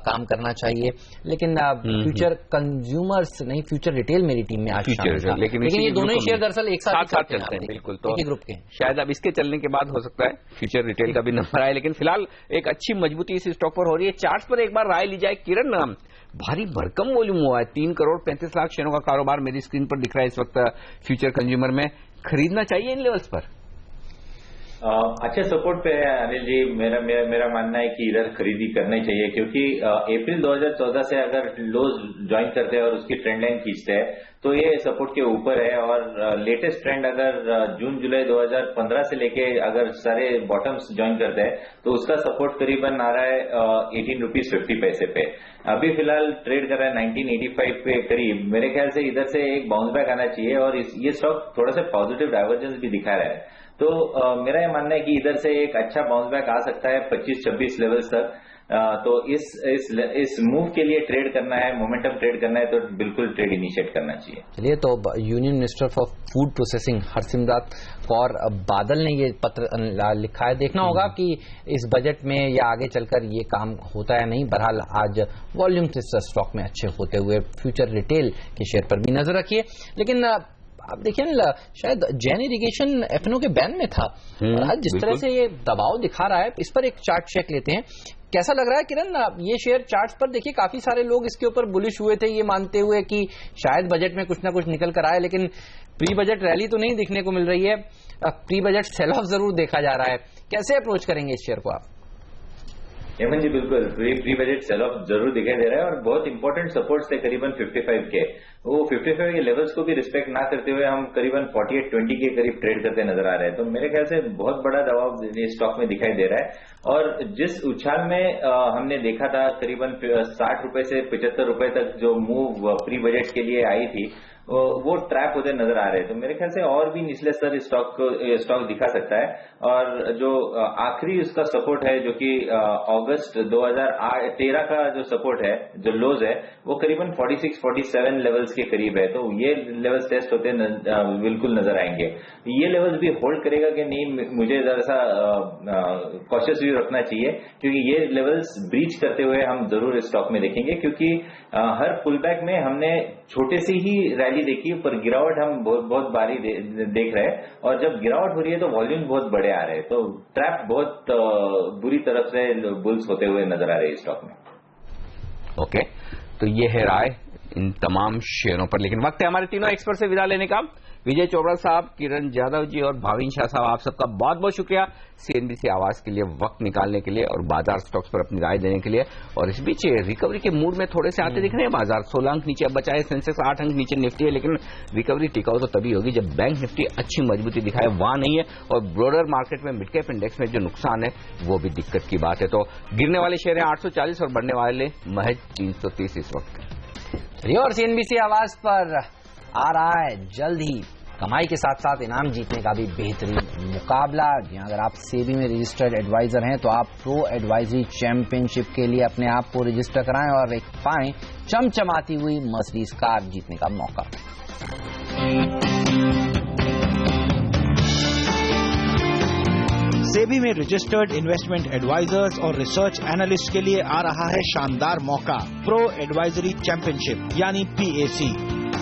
काम करना चाहिए, लेकिन फ्यूचर कंज्यूमर्स नहीं, फ्यूचर रिटेल मेरी टीम में आज शामिल था। लेकिन ये दोनों ही शेयर दरअसल एक साथ चलते हैं। बिल्कुल, तो ग्रुप के शायद अब इसके चलने के बाद हो सकता है फ्यूचर रिटेल का भी नंबर आए, लेकिन फिलहाल एक अच्छी मजबूती इस स्टॉक पर हो रही है। चार्ट पर एक बार राय ली जाए किरण, भारी भरकम वॉल्यूम हुआ है। 3 करोड़ 35 लाख शेयरों का कारोबार मेरी स्क्रीन पर दिख रहा है इस वक्त फ्यूचर कंज्यूमर में। खरीदना चाहिए इन लेवल्स पर? अच्छे सपोर्ट पे है अनिल जी। मेरा मानना है कि इधर खरीदी करनी चाहिए, क्योंकि अप्रैल 2014 से अगर लोज ज्वाइन करते हैं और उसकी ट्रेंड लाइन खींचते हैं तो ये सपोर्ट के ऊपर है। और लेटेस्ट ट्रेंड अगर जून जुलाई 2015 से लेके अगर सारे बॉटम्स ज्वाइन करते हैं तो उसका सपोर्ट करीबन आ रहा है 18 रुपीज 50 पैसे पे। अभी फिलहाल ट्रेड कर रहा है 1985 पे करीब। मेरे ख्याल से इधर से एक बाउंस बैक आना चाहिए और ये स्टॉक थोड़ा सा पॉजिटिव डाइवर्जेंस भी दिखा रहा है। तो मेरा ये मानना है कि इधर से एक अच्छा बाउंस बैक आ सकता है 25-26 लेवल्स तक। तो इस मूव के लिए ट्रेड करना है, मोमेंटम ट्रेड करना है तो बिल्कुल ट्रेड इनिशिएट करना चाहिए। चलिए, तो union minister for food processing Harsimrat Kaur Badal ने ये पत्र लिखा है। देखना होगा कि इस बजट में या आगे चलकर ये काम होता है नहीं। बहरहाल आज वॉल्यूम स्टॉक में अच्छे होते हुए फ्यूचर रिटेल के शेयर पर भी नजर रखिए। लेकिन आप देखिए ना, शायद जैन इरिगेशन F&O के बैन में था और आज जिस तरह से ये दबाव दिखा रहा है, इस पर एक चार्ट चेक लेते हैं। कैसा लग रहा है किरण, ये शेयर चार्ट्स पर देखिए काफी सारे लोग इसके ऊपर बुलिश हुए थे, ये मानते हुए कि शायद बजट में कुछ ना कुछ निकल कर आए, लेकिन प्री बजट रैली तो नहीं दिखने को मिल रही है। प्री बजट सेल ऑफ जरूर देखा जा रहा है। कैसे अप्रोच करेंगे इस शेयर को आप? हेमंत जी, बिल्कुल प्री बजट सेल ऑफ जरूर दिखाई दे रहा है और बहुत इंपॉर्टेंट सपोर्ट्स थे करीबन 55 के। वो 55 के लेवल्स को भी रिस्पेक्ट ना करते हुए हम करीबन 48-20 के करीब ट्रेड करते नजर आ रहे हैं। तो मेरे ख्याल से बहुत बड़ा दबाव स्टॉक में दिखाई दे रहा है। और जिस उछाल में हमने देखा था करीबन 60 रुपए से 75 रुपए तक जो मूव प्री बजट के लिए आई थी, वो ट्रैप होते नजर आ रहे हैं। तो मेरे ख्याल से और भी निचले स्तर स्टॉक दिखा सकता है। और जो आखिरी उसका सपोर्ट है जो कि अगस्त 2013 का जो सपोर्ट है, जो लोज है, वो करीबन 46-47 लेवल्स के करीब है। तो ये लेवल्स टेस्ट होते बिल्कुल नजर आएंगे। ये लेवल्स भी होल्ड करेगा कि नहीं, मुझे जरा सा कॉशियस व्यू रखना चाहिए, क्योंकि ये लेवल्स ब्रीच करते हुए हम जरूर स्टॉक में देखेंगे। क्योंकि हर पुलबैक में हमने छोटे सी ही रैली देखी, पर गिरावट हम बहुत बारी देख रहे हैं। और जब गिरावट हो रही है तो वॉल्यूम बहुत बड़े आ रहे हैं। तो ट्रैप बहुत बुरी तरफ से बुल्स होते हुए नजर आ रहे हैं स्टॉक में। ओके, तो ये है राय इन तमाम शेयरों पर। लेकिन वक्त है हमारे तीनों एक्सपर्ट से विदा लेने का। विजय चोपड़ा साहब, किरण जाधव जी और भाविन शाह साहब, आप सबका बहुत बहुत शुक्रिया CNBC आवाज के लिए वक्त निकालने के लिए और बाजार स्टॉक्स पर अपनी राय देने के लिए। और इस बीच रिकवरी के मूड में थोड़े से आते दिख रहे हैं बाजार। 16 अंक नीचे अब बचा है, सेंसेक्स 8 अंक नीचे निफ्टी है। लेकिन रिकवरी टिकाऊ तो तभी होगी जब बैंक निफ्टी अच्छी मजबूती दिखाए, वहां नहीं है। और ब्रॉडर मार्केट में मिड कैप इंडेक्स में जो नुकसान है वो भी दिक्कत की बात है। तो गिरने वाले शेयर है 840 और बढ़ने वाले महज 330 इस वक्त। और CNBC आवाज पर आ रहा है जल्द ही कमाई के साथ साथ इनाम जीतने का भी बेहतरीन मुकाबला। जी, अगर आप सेबी में रजिस्टर्ड एडवाइजर हैं तो आप प्रो एडवाइजरी चैंपियनशिप के लिए अपने आप को रजिस्टर कराएं और एक पाएं चमचमाती हुई मर्सिडीज कार जीतने का मौका। सेबी में रजिस्टर्ड इन्वेस्टमेंट एडवाइजर्स और रिसर्च एनालिस्ट के लिए आ रहा है शानदार मौका, प्रो एडवाइजरी चैंपियनशिप यानी PAC।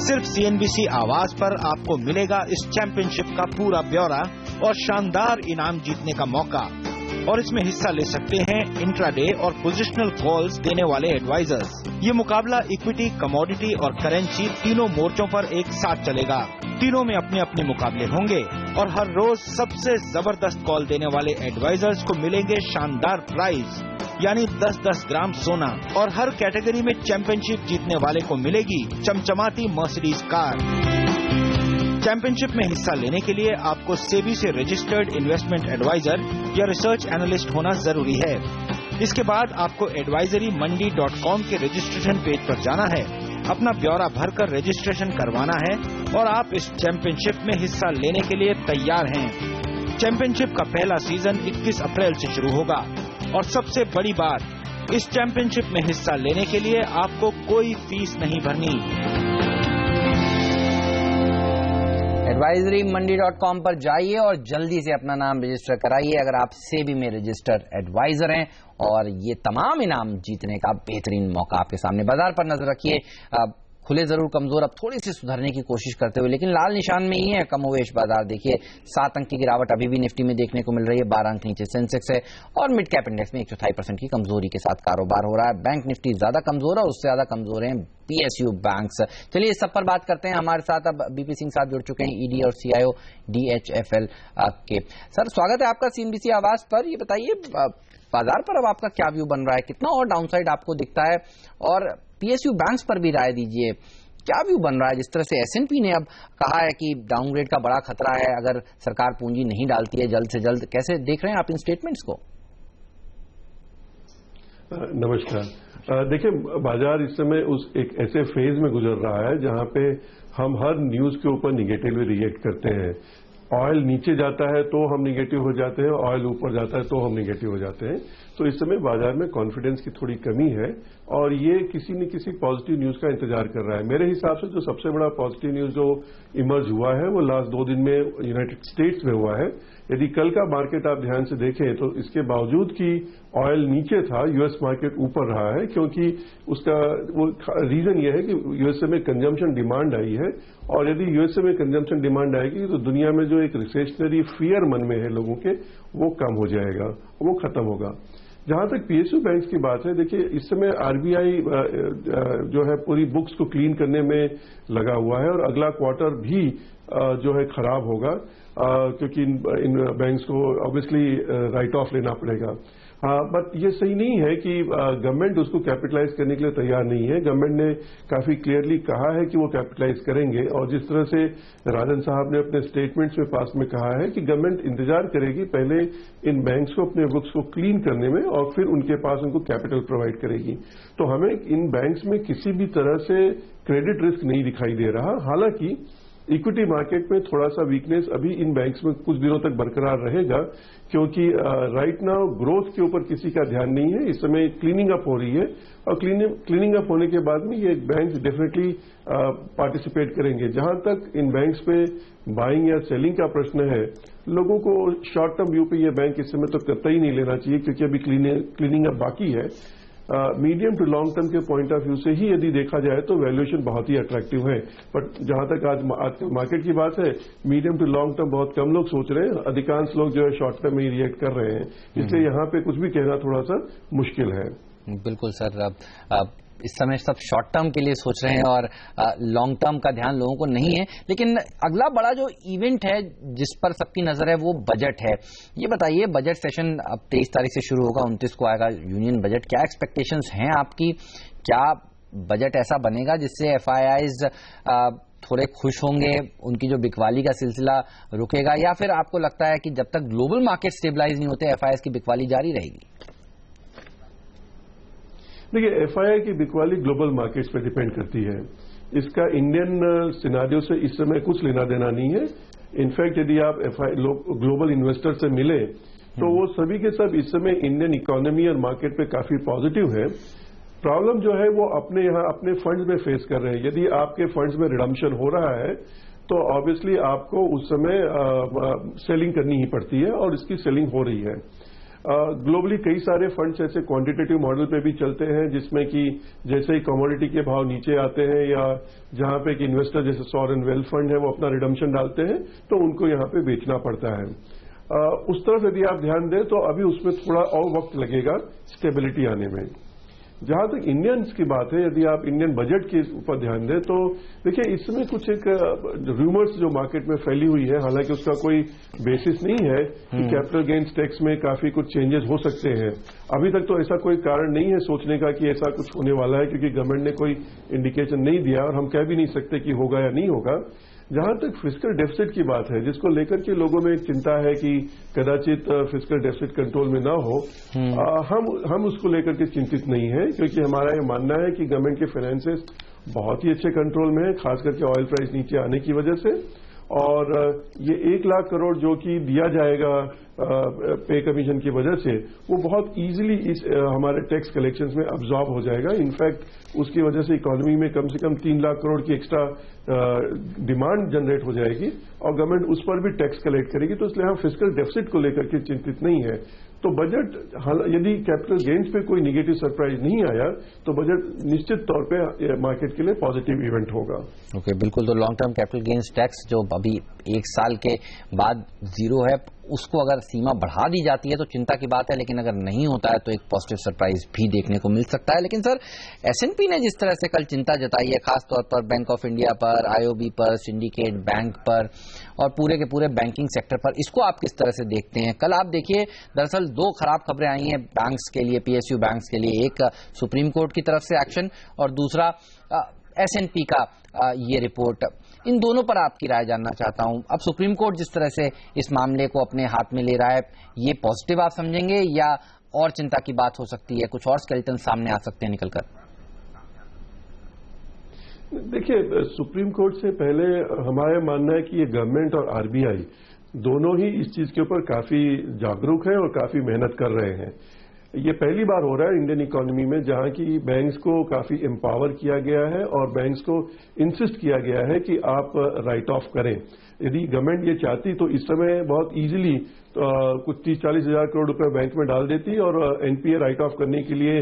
सिर्फ CNBC आवाज पर आपको मिलेगा इस चैंपियनशिप का पूरा ब्यौरा और शानदार इनाम जीतने का मौका। और इसमें हिस्सा ले सकते हैं इंट्राडे और पोजिशनल कॉल्स देने वाले एडवाइजर्स। ये मुकाबला इक्विटी, कमोडिटी और करेंसी तीनों मोर्चों पर एक साथ चलेगा। तीनों में अपने अपने मुकाबले होंगे और हर रोज सबसे जबरदस्त कॉल देने वाले एडवाइजर्स को मिलेंगे शानदार प्राइज, यानी 10-10 ग्राम सोना, और हर कैटेगरी में चैंपियनशिप जीतने वाले को मिलेगी चमचमाती मर्सिडीज कार। चैंपियनशिप में हिस्सा लेने के लिए आपको सेबी से रजिस्टर्ड इन्वेस्टमेंट एडवाइजर या रिसर्च एनालिस्ट होना जरूरी है। इसके बाद आपको advisoryमंडी.com के रजिस्ट्रेशन पेज पर जाना है, अपना ब्यौरा भरकर रजिस्ट्रेशन करवाना है और आप इस चैंपियनशिप में हिस्सा लेने के लिए तैयार हैं। चैंपियनशिप का पहला सीजन 21 अप्रैल से शुरू होगा और सबसे बड़ी बात, इस चैंपियनशिप में हिस्सा लेने के लिए आपको कोई फीस नहीं भरनी। advisoryमंडी.com पर जाइए और जल्दी से अपना नाम रजिस्टर कराइए अगर आप सेबी में रजिस्टर्ड एडवाइजर हैं, और ये तमाम इनाम जीतने का बेहतरीन मौका आपके सामने। बाजार पर नजर रखिए, खुले जरूर कमजोर, अब थोड़ी सी सुधरने की कोशिश करते हुए, लेकिन लाल निशान में ही है कमोवेश बाजार। देखिए 7 अंक की गिरावट अभी भी निफ्टी में देखने को मिल रही है, 12 अंक नीचे सेंसेक्स है, और मिड कैप इंडेक्स में 1/4% की कमजोरी के साथ कारोबार हो रहा है। बैंक निफ्टी ज्यादा कमजोर है, उससे ज्यादा कमजोर है पीएसयू बैंक्स। चलिए इस सब पर बात करते हैं। हमारे साथ अब बीपी सिंह साहब जुड़ चुके हैं, ईडी और सीआईओ डीएचएफएल के। सर स्वागत है आपका सीएनबीसी आवाज पर। ये बताइए बाजार पर अब आपका क्या व्यू बन रहा है, कितना और डाउनसाइड आपको दिखता है, और पीएसयू बैंक्स पर भी राय दीजिए, क्या व्यू बन रहा है? जिस तरह से एसएनपी ने अब कहा है कि डाउनग्रेड का बड़ा खतरा है अगर सरकार पूंजी नहीं डालती है जल्द से जल्द, कैसे देख रहे हैं आप इन स्टेटमेंट्स को? नमस्कार। देखिए बाजार इस समय उस एक ऐसे फेज में गुजर रहा है जहां पे हम हर न्यूज के ऊपर निगेटिवली रिएक्ट करते हैं। ऑयल नीचे जाता है तो हम निगेटिव हो जाते हैं, ऑयल ऊपर जाता है तो हम निगेटिव हो जाते हैं। तो इस समय बाजार में कॉन्फिडेंस की थोड़ी कमी है और ये किसी न किसी पॉजिटिव न्यूज का इंतजार कर रहा है। मेरे हिसाब से जो सबसे बड़ा पॉजिटिव न्यूज जो इमर्ज हुआ है वो लास्ट 2 दिन में यूनाइटेड स्टेट्स में हुआ है। यदि कल का मार्केट आप ध्यान से देखें तो इसके बावजूद कि ऑयल नीचे था, यूएस मार्केट ऊपर रहा है, क्योंकि उसका वो रीजन ये है कि यूएसए में कंजम्पशन डिमांड आई है, और यदि यूएसए में कंजम्पशन डिमांड आएगी तो दुनिया में जो एक रिसेशनरी फियर मन में है लोगों के, वो कम हो जाएगा, वो खत्म होगा। जहां तक पीएसयू बैंक्स की बात है, देखिए इस समय आरबीआई जो है पूरी बुक्स को क्लीन करने में लगा हुआ है, और अगला क्वार्टर भी जो है खराब होगा, क्योंकि इन बैंक्स को ऑब्वियसली राइट ऑफ लेना पड़ेगा। बट ये सही नहीं है कि गवर्नमेंट उसको कैपिटलाइज करने के लिए तैयार नहीं है। गवर्नमेंट ने काफी क्लियरली कहा है कि वो कैपिटलाइज करेंगे, और जिस तरह से राजन साहब ने अपने स्टेटमेंट्स में पास में कहा है कि गवर्नमेंट इंतजार करेगी पहले इन बैंक्स को अपने बुक्स को क्लीन करने में, और फिर उनके पास उनको कैपिटल प्रोवाइड करेगी। तो हमें इन बैंक्स में किसी भी तरह से क्रेडिट रिस्क नहीं दिखाई दे रहा। हालांकि इक्विटी मार्केट में थोड़ा सा वीकनेस अभी इन बैंक्स में कुछ दिनों तक बरकरार रहेगा, क्योंकि राइट नाउ ग्रोथ के ऊपर किसी का ध्यान नहीं है। इस समय क्लीनिंग अप हो रही है, और क्लीनिंग अप होने के बाद में ये बैंक्स डेफिनेटली पार्टिसिपेट करेंगे। जहां तक इन बैंक्स पे बाइंग या सेलिंग का प्रश्न है, लोगों को शॉर्ट टर्म व्यू पे ये बैंक इस समय तो कतई नहीं लेना चाहिए, क्योंकि अभी क्लीनिंग अप बाकी है। मीडियम टू लॉन्ग टर्म के पॉइंट ऑफ व्यू से ही यदि देखा जाए तो वैल्यूएशन बहुत ही अट्रैक्टिव है। बट जहां तक आज मार्केट की बात है, मीडियम टू लॉन्ग टर्म बहुत कम लोग सोच रहे हैं, अधिकांश लोग जो है शॉर्ट टर्म में ही रिएक्ट कर रहे हैं, इसलिए यहां पे कुछ भी कहना थोड़ा सा मुश्किल है। बिल्कुल सर, इस समय सब शॉर्ट टर्म के लिए सोच रहे हैं और लॉन्ग टर्म का ध्यान लोगों को नहीं है। लेकिन अगला बड़ा जो इवेंट है जिस पर सबकी नजर है वो बजट है। ये बताइए, बजट सेशन अब 23 तारीख से शुरू होगा, 29 को आएगा यूनियन बजट। क्या एक्सपेक्टेशंस हैं आपकी? क्या बजट ऐसा बनेगा जिससे एफआईआईज थोड़े खुश होंगे, उनकी जो बिकवाली का सिलसिला रुकेगा, या फिर आपको लगता है कि जब तक ग्लोबल मार्केट स्टेबलाइज नहीं होते एफआईआईज की बिकवाली जारी रहेगी? देखिए, एफआईआई की बिकवाली ग्लोबल मार्केट्स पे डिपेंड करती है। इसका इंडियन सिनारियो से इस समय कुछ लेना देना नहीं है। इनफैक्ट यदि आप ग्लोबल इन्वेस्टर से मिले तो वो सभी के सब इस समय इंडियन इकोनॉमी और मार्केट पे काफी पॉजिटिव है। प्रॉब्लम जो है वो अपने यहाँ अपने फंड्स में फेस कर रहे हैं। यदि आपके फंड्स में रिडम्पशन हो रहा है तो ऑब्वियसली आपको उस समय सेलिंग करनी ही पड़ती है, और इसकी सेलिंग हो रही है। ग्लोबली कई सारे फंड्स ऐसे क्वांटिटेटिव मॉडल पे भी चलते हैं, जिसमें कि जैसे ही कमोडिटी के भाव नीचे आते हैं, या जहां पे कि इन्वेस्टर जैसे सॉवरेन वेल्थ फंड है वो अपना रिडम्पशन डालते हैं तो उनको यहां पे बेचना पड़ता है। उस तरफ यदि आप ध्यान दें तो अभी उसमें थोड़ा और वक्त लगेगा स्टेबिलिटी आने में। जहां तक इंडियंस की बात है, यदि आप इंडियन बजट के ऊपर ध्यान दें तो देखिए इसमें कुछ एक रूमर्स जो मार्केट में फैली हुई है, हालांकि उसका कोई बेसिस नहीं है कि कैपिटल गेन्स टैक्स में काफी कुछ चेंजेस हो सकते हैं। अभी तक तो ऐसा कोई कारण नहीं है सोचने का कि ऐसा कुछ होने वाला है, क्योंकि गवर्नमेंट ने कोई इंडिकेशन नहीं दिया और हम कह भी नहीं सकते कि होगा या नहीं होगा। जहां तक फिस्कल डेफिसिट की बात है, जिसको लेकर के लोगों में चिंता है कि कदाचित फिस्कल डेफिसिट कंट्रोल में ना हो, हम उसको लेकर के चिंतित नहीं है, क्योंकि हमारा ये मानना है कि गवर्नमेंट के फाइनेंसेस बहुत ही अच्छे कंट्रोल में है, खास करके ऑयल प्राइस नीचे आने की वजह से। और ये 1 लाख करोड़ जो कि दिया जाएगा पे कमीशन की वजह से, वो बहुत इजीली इस हमारे टैक्स कलेक्शंस में अब्जॉर्ब हो जाएगा। इनफैक्ट उसकी वजह से इकोनॉमी में कम से कम 3 लाख करोड़ की एक्स्ट्रा डिमांड जनरेट हो जाएगी और गवर्नमेंट उस पर भी टैक्स कलेक्ट करेगी। तो इसलिए हम फिस्कल डेफिसिट को लेकर के चिंतित नहीं है। तो बजट यदि कैपिटल गेन्स पे कोई निगेटिव सरप्राइज नहीं आया तो बजट निश्चित तौर पे मार्केट के लिए पॉजिटिव इवेंट होगा। ओके, बिल्कुल। तो long term capital gains tax जो अभी 1 साल के बाद 0 है, उसको अगर सीमा बढ़ा दी जाती है तो चिंता की बात है, लेकिन अगर नहीं होता है तो एक पॉजिटिव सरप्राइज भी देखने को मिल सकता है। लेकिन सर, S&P ने जिस तरह से कल चिंता जताई है, खासतौर पर बैंक ऑफ इंडिया पर, IOB पर, सिंडिकेट बैंक पर और पूरे के पूरे बैंकिंग सेक्टर पर, इसको आप किस तरह से देखते हैं? कल आप देखिए, दरअसल 2 खराब खबरें आई हैं बैंक्स के लिए, PSU बैंक्स के लिए। एक सुप्रीम कोर्ट की तरफ से एक्शन और दूसरा S&P का ये रिपोर्ट। इन दोनों पर आपकी राय जानना चाहता हूं। अब सुप्रीम कोर्ट जिस तरह से इस मामले को अपने हाथ में ले रहा है, ये पॉजिटिव आप समझेंगे या और चिंता की बात हो सकती है, कुछ और स्केलेटन सामने आ सकते हैं निकलकर? देखिए, सुप्रीम कोर्ट से पहले हमारा मानना है कि ये गवर्नमेंट और RBI दोनों ही इस चीज के ऊपर काफी जागरूक है और काफी मेहनत कर रहे हैं। ये पहली बार हो रहा है इंडियन इकोनॉमी में जहां की बैंक्स को काफी एम्पावर किया गया है और बैंक्स को इंसिस्ट किया गया है कि आप राइट ऑफ करें। यदि गवर्नमेंट ये चाहती तो इस समय बहुत इजीली कुछ 30-40 हजार करोड़ रुपए बैंक में डाल देती और NPA राइट ऑफ करने के लिए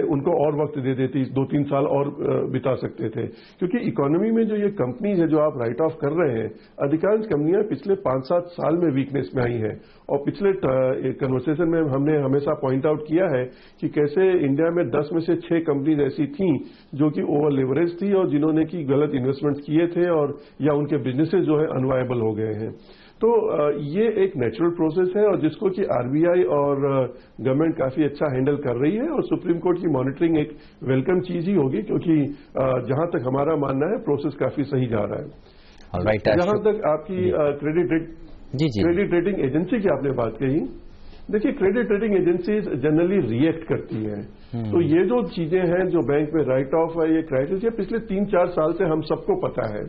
उनको और वक्त दे देती, 2-3 साल और बिता सकते थे। क्योंकि इकोनॉमी में जो ये कंपनीज है जो आप राइट ऑफ कर रहे हैं, अधिकांश कंपनियां पिछले 5-7 साल में वीकनेस में आई हैं। और पिछले कन्वर्सेशन में हमने हमेशा पॉइंट आउट किया है कि कैसे इंडिया में 10 में से 6 कंपनीज ऐसी थी जो कि ओवर लेवरेज थी और जिन्होंने की गलत इन्वेस्टमेंट किए थे और या उनके बिजनेसेस जो है अनवायबल हो गए हैं। तो ये एक नेचुरल प्रोसेस है और जिसको कि RBI और गवर्नमेंट काफी अच्छा हैंडल कर रही है और सुप्रीम कोर्ट की मॉनिटरिंग एक वेलकम चीज ही होगी, क्योंकि जहां तक हमारा मानना है प्रोसेस काफी सही जा रहा है। जहां तक आपकी क्रेडिट रेटिंग एजेंसी की आपने बात कही, देखिए credit rating agencies generally react करती हैं। तो ये जो चीजें हैं जो बैंक में राइट ऑफ है, ये क्राइसिस, ये पिछले 3-4 साल से हम सबको पता है।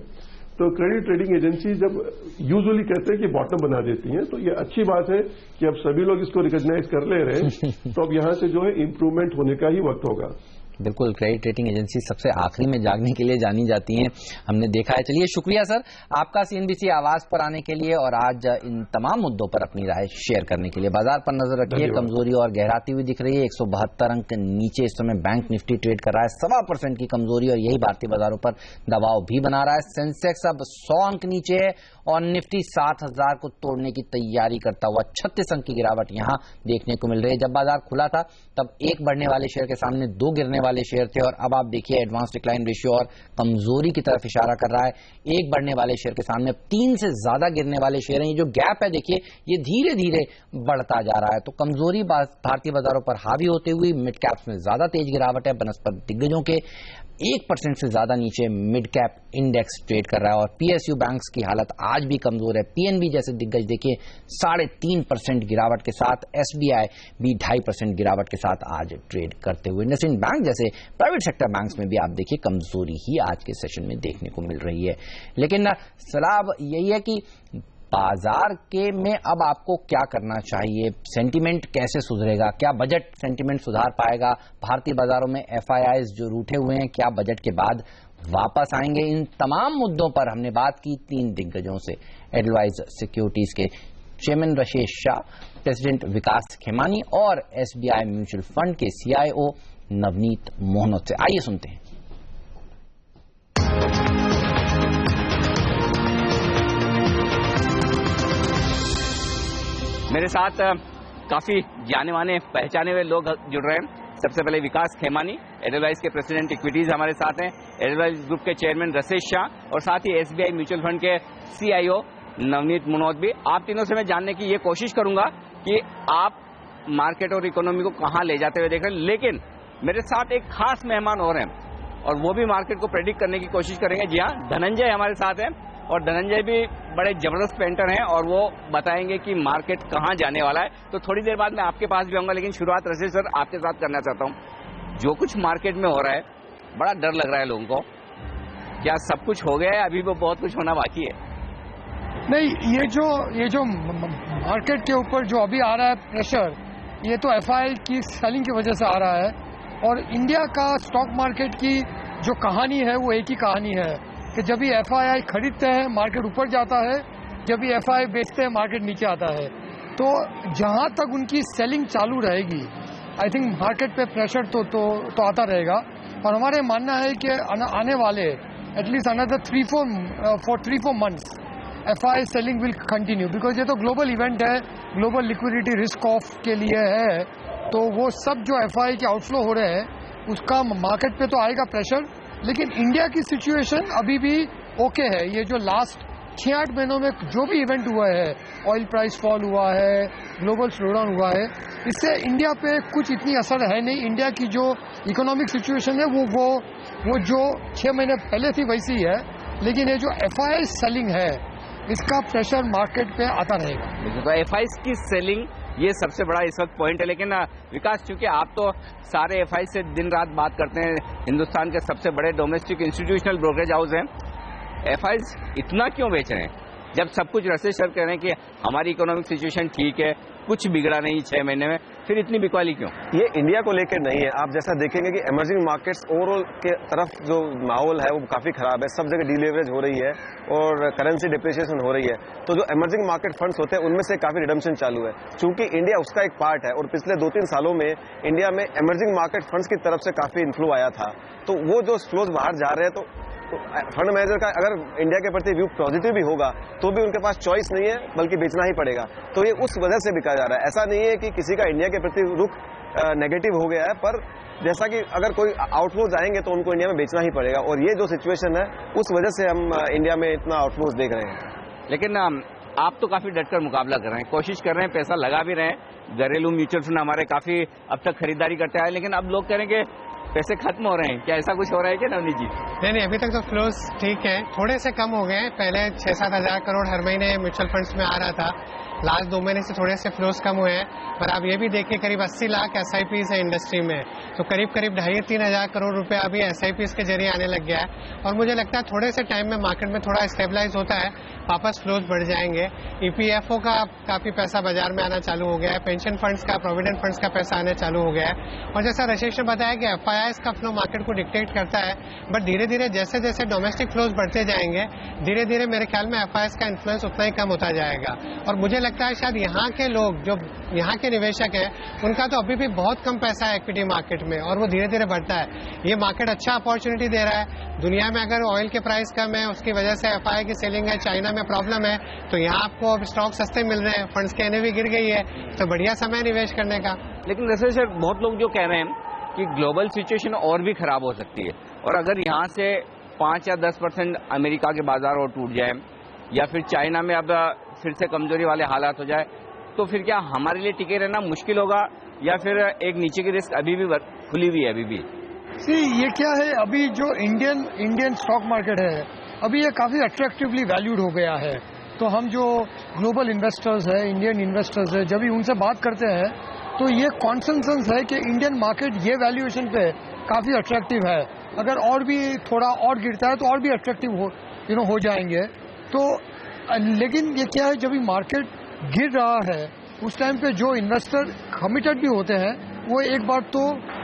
तो क्रेडिट रेटिंग एजेंसी जब यूजुअली कहते हैं कि बॉटम बना देती हैं, तो ये अच्छी बात है कि अब सभी लोग इसको रिकॉग्नाइज कर ले रहे हैं। तो अब यहां से जो है इंप्रूवमेंट होने का ही वक्त होगा। बिल्कुल, क्रेडिट रेटिंग एजेंसी सबसे आखिरी में जागने के लिए जानी जाती हैं, हमने देखा है। चलिए, शुक्रिया सर आपका CNBC आवाज पर आने के लिए और आज इन तमाम मुद्दों पर अपनी राय शेयर करने के लिए। बाजार पर नजर रखिए, कमजोरी और गहराती हुई दिख रही है। 172 अंक नीचे इस समय बैंक निफ्टी ट्रेड कर रहा है, 1.25% की कमजोरी, और यही भारतीय बाजारों पर दबाव भी बना रहा है। सेंसेक्स अब 100 अंक नीचे है और निफ्टी 7000 को तोड़ने की तैयारी करता हुआ 36 अंक की गिरावट यहां देखने को मिल रही है। जब बाजार खुला था तब 1 बढ़ने वाले शेयर के सामने 2 गिरने वाले शेयर थे और अब आप देखिए एडवांस डिक्लाइन रेशियो और कमजोरी की तरफ इशारा कर रहा है। 1 बढ़ने वाले शेयर के सामने 3 से ज्यादा गिरने वाले शेयर हैं। ये जो गैप है देखिए, ये धीरे धीरे बढ़ता जा रहा है। तो कमजोरी भारतीय बाजारों पर हावी होते हुए मिड कैप्स में ज्यादा तेज गिरावट है। बनस्पत दिग्गजों के 1% से ज्यादा नीचे मिड कैप इंडेक्स ट्रेड कर रहा है और PSU बैंक्स की हालत आज भी कमजोर है। PNB जैसे दिग्गज देखिए 3.5% गिरावट के साथ, SBI भी 2.5% गिरावट के साथ आज ट्रेड करते हुए। इंडसइंड बैंक जैसे प्राइवेट सेक्टर बैंक्स में भी आप देखिए कमजोरी ही आज के सेशन में देखने को मिल रही है। लेकिन सलाह यही है कि बाजार के में अब आपको क्या करना चाहिए, सेंटीमेंट कैसे सुधरेगा, क्या बजट सेंटीमेंट सुधार पाएगा, भारतीय बाजारों में FIIs जो रूठे हुए हैं क्या बजट के बाद वापस आएंगे? इन तमाम मुद्दों पर हमने बात की 3 दिग्गजों से, एडलवाइज सिक्योरिटीज के चेयरमैन राजेश शाह, प्रेसिडेंट विकास खेमानी और SBI म्यूचुअल फंड के CIO नवनीत मोहनोत से। आइए सुनते हैं। मेरे साथ काफी जाने माने पहचाने हुए लोग जुड़ रहे हैं। सबसे पहले विकास खेमानी, एडलवाइज के प्रेसिडेंट इक्विटीज हमारे साथ हैं, एडलवाइज ग्रुप के चेयरमैन रसेश शाह और साथ ही SBI म्यूचुअल फंड के CIO नवनीत मुनोद भी। आप तीनों से मैं जानने की ये कोशिश करूंगा कि आप मार्केट और इकोनॉमी को कहां ले जाते हुए देख रहे हैं, लेकिन मेरे साथ एक खास मेहमान और हैं और वो भी मार्केट को प्रेडिक्ट करने की कोशिश करेंगे। जी हाँ, धनंजय हमारे साथ हैं और धनंजय भी बड़े जबरदस्त पेंटर हैं और वो बताएंगे कि मार्केट कहां जाने वाला है। तो थोड़ी देर बाद मैं आपके पास भी आऊंगा, लेकिन शुरुआत रसेश सर आपके साथ करना चाहता हूं। जो कुछ मार्केट में हो रहा है, बड़ा डर लग रहा है लोगों को। क्या सब कुछ हो गया है, अभी भी बहुत कुछ होना बाकी है? नहीं, ये जो मार्केट के ऊपर जो अभी आ रहा है प्रेशर, ये तो FII की सेलिंग की वजह से आ रहा है। और इंडिया का स्टॉक मार्केट की जो कहानी है वो एक ही कहानी है कि जब भी FII खरीदते हैं मार्केट ऊपर जाता है, जब भी FII बेचते हैं मार्केट नीचे आता है। तो जहां तक उनकी सेलिंग चालू रहेगी, आई थिंक मार्केट पे प्रेशर तो आता रहेगा। और हमारे मानना है कि आने वाले at least another 3-4 months FII selling will continue, because ये तो ग्लोबल इवेंट है, ग्लोबल लिक्विडिटी रिस्क ऑफ के लिए है। तो वो सब जो FII के आउटफ्लो हो रहे हैं उसका मार्केट पे तो आएगा प्रेशर, लेकिन इंडिया की सिचुएशन अभी भी ओके है। ये जो लास्ट 6-8 महीनों में जो भी इवेंट हुआ है, ऑयल प्राइस फॉल हुआ है, ग्लोबल स्लोडाउन हुआ है, इससे इंडिया पे कुछ इतनी असर है नहीं। इंडिया की जो इकोनॉमिक सिचुएशन है वो जो 6 महीने पहले थी वैसी है, लेकिन ये जो FII सेलिंग है इसका प्रेशर मार्केट पे आता रहेगा। तो FII की सेलिंग ये सबसे बड़ा इस वक्त पॉइंट है। लेकिन विकास, चूंकि आप तो सारे FII से दिन रात बात करते हैं, हिंदुस्तान के सबसे बड़े डोमेस्टिक इंस्टीट्यूशनल ब्रोकरेज हाउस हैं, FII इतना क्यों बेच रहे हैं जब सब कुछ रसेश सर कह रहे हैं कि हमारी इकोनॉमिक सिचुएशन ठीक है, कुछ बिगड़ा नहीं 6 महीने में, फिर इतनी बिकवाली क्यों? ये इंडिया को लेकर नहीं है। आप जैसा देखेंगे कि इमर्जिंग मार्केट्स ओवरऑल के तरफ जो माहौल है वो काफी खराब है, सब जगह डीलेवरेज हो रही है और करेंसी डिप्रिसिएशन हो रही है। तो जो इमर्जिंग मार्केट फंड्स होते हैं उनमें से काफी रिडम्पशन चालू है, चूंकि इंडिया उसका एक पार्ट है और पिछले 2-3 सालों में इंडिया में इमर्जिंग मार्केट फंड्स की तरफ से काफी इन्फ्लो आया था। तो वो जो फ्लोज बाहर जा रहे हैं, तो फंड मैनेजर का अगर इंडिया के प्रति व्यू पॉजिटिव भी होगा तो भी उनके पास चॉइस नहीं है, बल्कि बेचना ही पड़ेगा। तो ये उस वजह से बिका जा रहा है। ऐसा नहीं है कि किसी का इंडिया के प्रति रुख नेगेटिव हो गया है, पर जैसा कि अगर कोई आउटफ्लोज आएंगे तो उनको इंडिया में बेचना ही पड़ेगा, और ये जो सिचुएशन है उस वजह से हम इंडिया में इतना आउटफ्लोज देख रहे हैं। लेकिन आप तो काफी डटकर मुकाबला कर रहे हैं, कोशिश कर रहे हैं, पैसा लगा भी रहे हैं। घरेलू म्यूचुअल फंड हमारे काफी अब तक खरीदारी करते आए, लेकिन अब लोग कह रहे हैं कि पैसे खत्म हो रहे हैं। क्या ऐसा कुछ हो रहा है क्या नवनीत जी? नहीं, अभी तक तो फ्लोज ठीक है, थोड़े से कम हो गए हैं। पहले 6-7 हजार करोड़ हर महीने म्यूचुअल फंड्स में आ रहा था, लास्ट 2 महीने से थोड़े से फ्लोज कम हुए हैं। पर आप ये भी देखिए करीब 80 लाख SIPs है इंडस्ट्री में, तो करीब 2.5-3 हजार करोड़ रुपए अभी SIPs के जरिए आने लग गया है। और मुझे लगता है थोड़े से टाइम में मार्केट में थोड़ा स्टेबलाइज होता है, वापस फ्लोज बढ़ जाएंगे। EPFO का काफी पैसा बाजार में आना चालू हो गया है, पेंशन फंड्स का, प्रोविडेंट फंड्स का पैसा आना चालू हो गया है। और जैसा रशेश ने बताया कि FIIs का फ्लो मार्केट को डिक्टेट करता है, बट धीरे धीरे जैसे जैसे डोमेस्टिक फ्लोज बढ़ते जाएंगे, धीरे धीरे मेरे ख्याल में FIIs का इन्फ्लुएंस उतना ही कम होता जाएगा। और मुझे लगता है शायद यहाँ के लोग जो यहाँ के निवेशक हैं, उनका तो अभी भी बहुत कम पैसा है इक्विटी मार्केट में, और वो धीरे धीरे बढ़ता है। ये मार्केट अच्छा अपॉर्चुनिटी दे रहा है। दुनिया में अगर ऑयल के प्राइस कम है, उसकी वजह से FII की सेलिंग है, चाइना में प्रॉब्लम है, तो यहाँ आपको अब स्टॉक सस्ते मिल रहे हैं, फंड्स के NAV गिर गई है, तो बढ़िया समय निवेश करने का। लेकिन वैसे सर बहुत लोग जो कह रहे हैं कि ग्लोबल सिचुएशन और भी खराब हो सकती है, और अगर यहाँ से 5 या 10% अमेरिका के बाजार और टूट जाए, या फिर चाइना में अब फिर से कमजोरी वाले हालात हो जाए, तो फिर क्या हमारे लिए टिके रहना मुश्किल होगा, या फिर एक नीचे की रिस्क अभी भी खुली हुई है? अभी भी ये क्या है, अभी जो इंडियन स्टॉक मार्केट है, अभी ये काफी अट्रैक्टिवली वैल्यूड हो गया है। तो हम जो ग्लोबल इन्वेस्टर्स है, इंडियन इन्वेस्टर्स है, जब भी उनसे बात करते हैं तो ये कॉन्सेंसस है कि इंडियन मार्केट ये वैल्यूएशन पे काफी अट्रैक्टिव है। अगर और भी थोड़ा और गिरता है तो और भी अट्रैक्टिव हो जाएंगे। तो लेकिन ये क्या है, जब भी मार्केट गिर रहा है उस टाइम पे जो इन्वेस्टर कमिटेड भी होते हैं वो एक बार तो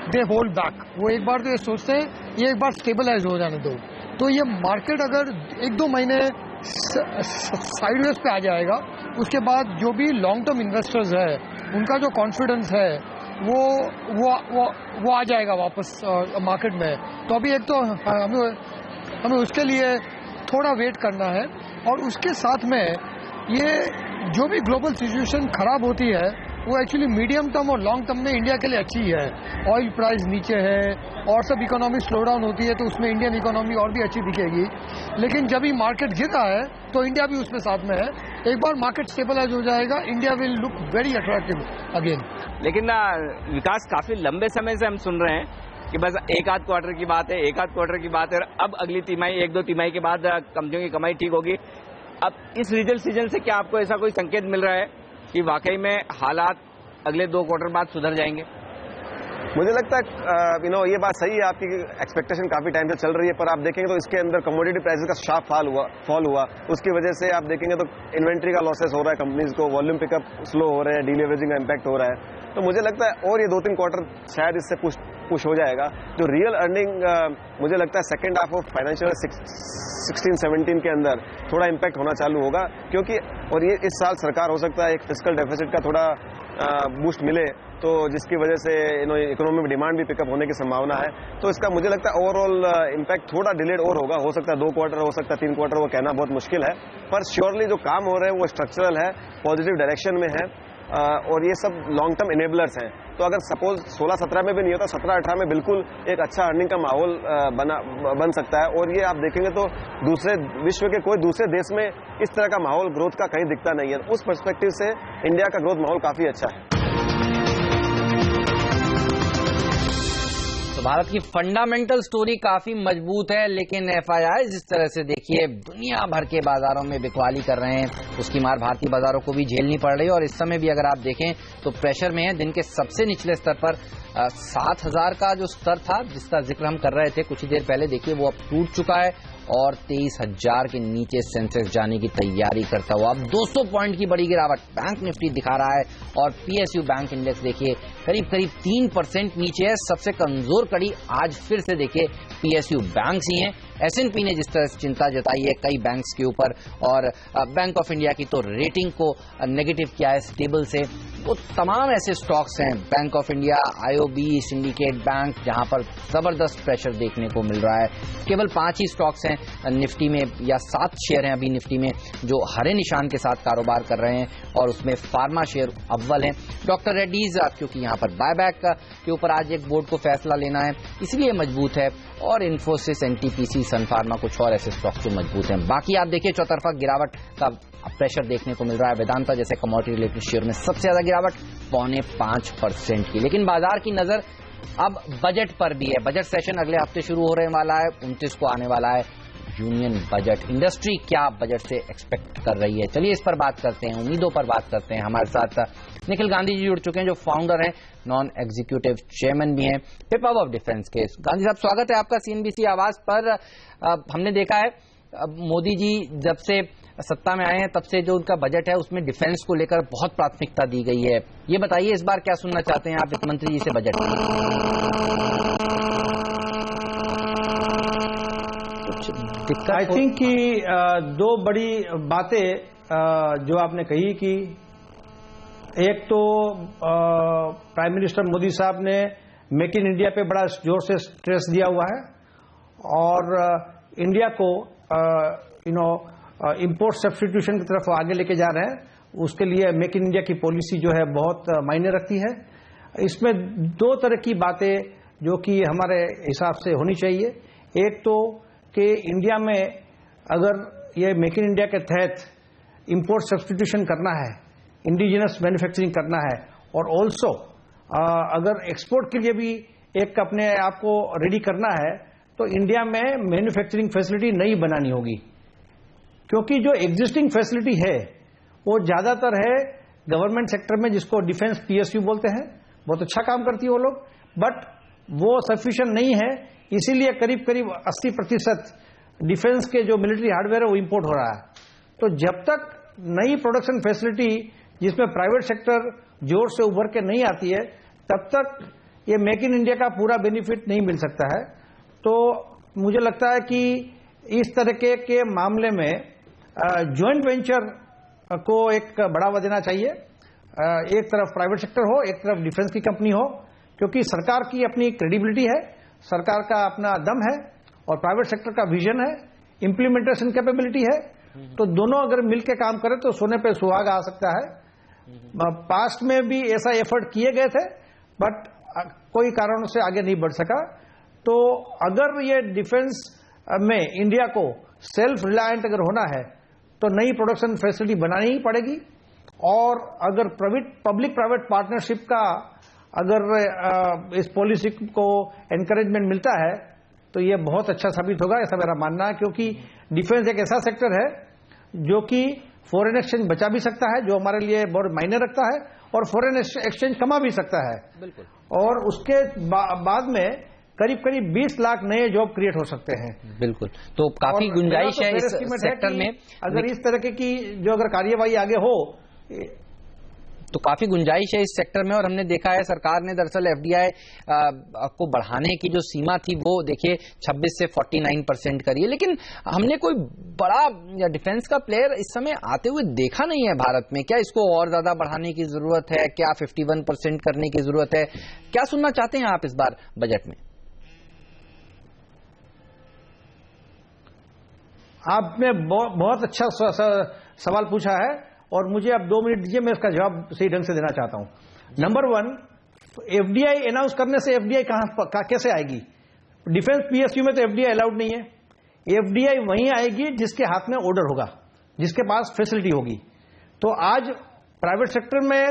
दे होल्ड बैक, वो एक बार तो ये सोचते हैं ये एक बार स्टेबलाइज हो जाने दो। तो ये मार्केट अगर 1-2 महीने साइडवेज पे आ जाएगा, उसके बाद जो भी लॉन्ग टर्म इन्वेस्टर्स है उनका जो कॉन्फिडेंस है वो आ जाएगा वापस मार्केट में। तो अभी एक तो हमें उसके लिए थोड़ा वेट करना है, और उसके साथ में ये जो भी ग्लोबल सिचुएशन खराब होती है वो एक्चुअली मीडियम टर्म और लॉन्ग टर्म में इंडिया के लिए अच्छी है। ऑयल प्राइस नीचे है और सब इकोनॉमिक स्लो डाउन होती है तो उसमें इंडियन इकोनॉमी और भी अच्छी दिखेगी। लेकिन जब ही मार्केट गिर रहा है तो इंडिया भी उसमें साथ में है। एक बार मार्केट स्टेबलाइज हो जाएगा, India will look very attractive again. लेकिन विकास, काफी लंबे समय से हम सुन रहे हैं कि बस एक आध क्वार्टर की बात है, एक आध क्वार्टर की बात है, अब अगली तिमाही, एक दो तिमाही के बाद कंपनियों की कमाई ठीक होगी। अब इस रिजल्ट सीजन से क्या आपको ऐसा कोई संकेत मिल रहा है कि वाकई में हालात अगले 2 क्वार्टर बाद सुधर जाएंगे? मुझे लगता है ये बात सही है, आपकी एक्सपेक्टेशन काफी टाइम से चल रही है, पर आप देखेंगे तो इसके अंदर कमोडिटी प्राइसेस का शार्प फॉल हुआ, उसकी वजह से आप देखेंगे तो इन्वेंट्री का लॉसेस हो रहा है कंपनीज को, वॉल्यूम पिकअप स्लो हो रहे हैं, डीलेवरेजिंग का इम्पैक्ट हो रहा है। तो मुझे लगता है और ये 2-3 क्वार्टर शायद इससे पुश हो जाएगा। जो रियल अर्निंग मुझे लगता है सेकेंड हाफ ऑफ फाइनेंशियल 16-17 के अंदर थोड़ा इम्पैक्ट होना चालू होगा, क्योंकि और ये इस साल सरकार हो सकता है एक फिस्कल डेफिसिट का थोड़ा बूस्ट मिले, तो जिसकी वजह से इकोनॉमी में डिमांड भी पिकअप होने की संभावना है। तो इसका मुझे लगता है ओवरऑल इम्पैक्ट थोड़ा डिलेड और होगा, हो सकता है 2 क्वार्टर, हो सकता है 3 क्वार्टर, वो कहना बहुत मुश्किल है। पर श्योरली जो काम हो रहे हैं वो स्ट्रक्चरल है, पॉजिटिव डायरेक्शन में है, और ये सब लॉन्ग टर्म इनेबलर्स हैं। तो अगर सपोज 16-17 में भी नहीं होता, 17-18 में बिल्कुल एक अच्छा अर्निंग का माहौल बन सकता है। और ये आप देखेंगे तो विश्व के कोई दूसरे देश में इस तरह का माहौल ग्रोथ का कहीं दिखता नहीं है। उस पर्सपेक्टिव से इंडिया का ग्रोथ माहौल काफी अच्छा है। तो भारत की फंडामेंटल स्टोरी काफी मजबूत है, लेकिन एफआईआई जिस तरह से देखिए दुनिया भर के बाजारों में बिकवाली कर रहे हैं, उसकी मार भारतीय बाजारों को भी झेलनी पड़ रही है। और इस समय भी अगर आप देखें तो प्रेशर में है। दिन के सबसे निचले स्तर पर 7,000 का जो स्तर था जिसका जिक्र हम कर रहे थे कुछ ही देर पहले, देखिए वो अब टूट चुका है और 23,000 के नीचे सेंसेक्स जाने की तैयारी करता हुआ अब 200 पॉइंट की बड़ी गिरावट बैंक निफ्टी दिखा रहा है। और पीएसयू बैंक इंडेक्स देखिए करीब 3% नीचे है। सबसे कमजोर कड़ी आज फिर से देखिए पीएसयू बैंक ही है। एसएनपी ने जिस तरह से चिंता जताई है कई बैंक्स के ऊपर, और बैंक ऑफ इंडिया की तो रेटिंग को नेगेटिव किया है स्टेबल से, वो तमाम ऐसे स्टॉक्स हैं, bank of India, IOB, syndicate bank, जहां पर जबरदस्त प्रेशर देखने को मिल रहा है। केवल 5 ही स्टॉक्स हैं निफ्टी में, या 7 शेयर हैं अभी निफ्टी में जो हरे निशान के साथ कारोबार कर रहे हैं, और उसमें फार्मा शेयर अव्वल है। डॉक्टर रेड्डीज क्योंकि यहाँ पर बायबैक के ऊपर आज एक बोर्ड को फैसला लेना है इसलिए मजबूत है, और इन्फोसिस, एनटीपीसी, सन फार्मा, कुछ और ऐसे स्टॉक्स जो मजबूत हैं। बाकी आप देखिए चौतरफा गिरावट का प्रेशर देखने को मिल रहा है। वेदांता जैसे कमोडिटी रिलेटेड शेयर में सबसे ज्यादा गिरावट 0.5% की। लेकिन बाजार की नजर अब बजट पर भी है। बजट सेशन अगले हफ्ते शुरू होने वाला है, 29 को आने वाला है यूनियन बजट। इंडस्ट्री क्या बजट से एक्सपेक्ट कर रही है, चलिए इस पर बात करते हैं, उम्मीदों पर बात करते हैं। हमारे साथ निखिल गांधी जी जुड़ चुके हैं जो फाउंडर हैं, नॉन एग्जीक्यूटिव चेयरमैन भी हैं पिपा ऑफ डिफेंस के। गांधी साहब स्वागत है आपका सीएनबीसी आवाज पर। हमने देखा है मोदी जी जब से सत्ता में आए हैं तब से जो उनका बजट है उसमें डिफेंस को लेकर बहुत प्राथमिकता दी गई है। ये बताइए इस बार क्या सुनना चाहते हैं आप वित्त मंत्री जी से बजट में? आई थिंक कि 2 बड़ी बातें जो आपने कही कि एक तो प्राइम मिनिस्टर मोदी साहब ने मेक इन इंडिया पे बड़ा जोर से स्ट्रेस दिया हुआ है, और इंडिया को इंपोर्ट सब्स्टिट्यूशन की तरफ आगे लेके जा रहे हैं। उसके लिए मेक इन इंडिया की पॉलिसी जो है बहुत मायने रखती है। इसमें 2 तरह की बातें जो कि हमारे हिसाब से होनी चाहिए। एक तो कि इंडिया में अगर ये मेक इन इंडिया के तहत इंपोर्ट सब्स्टिट्यूशन करना है, इंडिजिनस मैन्युफैक्चरिंग करना है, और ऑल्सो अगर एक्सपोर्ट के लिए भी एक अपने आप को रेडी करना है, तो इंडिया में मैन्युफैक्चरिंग फैसिलिटी नई बनानी होगी। क्योंकि जो एग्जिस्टिंग फैसिलिटी है वो ज्यादातर है गवर्नमेंट सेक्टर में, जिसको डिफेंस पीएसयू बोलते हैं, बहुत अच्छा काम करती है वो लोग, बट वो सफिशिएंट नहीं है। इसीलिए करीब 80% डिफेंस के जो मिलिट्री हार्डवेयर है वो इंपोर्ट हो रहा है। तो जब तक नई प्रोडक्शन फैसिलिटी जिसमें प्राइवेट सेक्टर जोर से उभर के नहीं आती है, तब तक ये मेक इन इंडिया का पूरा बेनिफिट नहीं मिल सकता है। तो मुझे लगता है कि इस तरह के मामले में जॉइंट वेंचर को एक बढ़ावा देना चाहिए। एक तरफ प्राइवेट सेक्टर हो, एक तरफ डिफेंस की कंपनी हो, क्योंकि सरकार की अपनी क्रेडिबिलिटी है, सरकार का अपना दम है, और प्राइवेट सेक्टर का विजन है, इंप्लीमेंटेशन कैपेबिलिटी है, तो दोनों अगर मिलकर काम करें तो सोने पे सुहागा आ सकता है। पास्ट में भी ऐसा एफर्ट किए गए थे, बट कोई कारणों से आगे नहीं बढ़ सका। तो अगर ये डिफेंस में इंडिया को सेल्फ रिलायंट अगर होना है तो नई प्रोडक्शन फैसिलिटी बनानी ही पड़ेगी, और अगर पब्लिक प्राइवेट पार्टनरशिप का अगर इस पॉलिसी को एनकरेजमेंट मिलता है तो ये बहुत अच्छा साबित होगा, ऐसा मेरा मानना है। क्योंकि डिफेंस एक ऐसा सेक्टर है जो कि फॉरेन एक्सचेंज बचा भी सकता है, जो हमारे लिए बहुत मायने रखता है, और फॉरेन एक्सचेंज कमा भी सकता है। बिल्कुल। और उसके बाद में करीब 20 लाख नए जॉब क्रिएट हो सकते हैं। बिल्कुल। तो काफी गुंजाइश है इस सेक्टर में। अगर इस तरह की जो अगर कार्यवाही आगे हो तो काफी गुंजाइश है इस सेक्टर में। और हमने देखा है सरकार ने दरअसल एफडीआई को बढ़ाने की जो सीमा थी वो देखिए 26 से 49% करी है, लेकिन हमने कोई बड़ा डिफेंस का प्लेयर इस समय आते हुए देखा नहीं है भारत में। क्या इसको और ज्यादा बढ़ाने की जरूरत है? क्या 51% करने की जरूरत है? क्या सुनना चाहते हैं आप इस बार बजट में? आपने बहुत अच्छा सवाल पूछा है, और मुझे अब 2 मिनट दीजिए, मैं इसका जवाब सही ढंग से देना चाहता हूं। नंबर 1, एफडीआई अनाउंस करने से एफडीआई कैसे आएगी? डिफेंस पीएसयू में तो एफडीआई अलाउड नहीं है। एफडीआई वहीं आएगी जिसके हाथ में ऑर्डर होगा, जिसके पास फैसिलिटी होगी। तो आज प्राइवेट सेक्टर में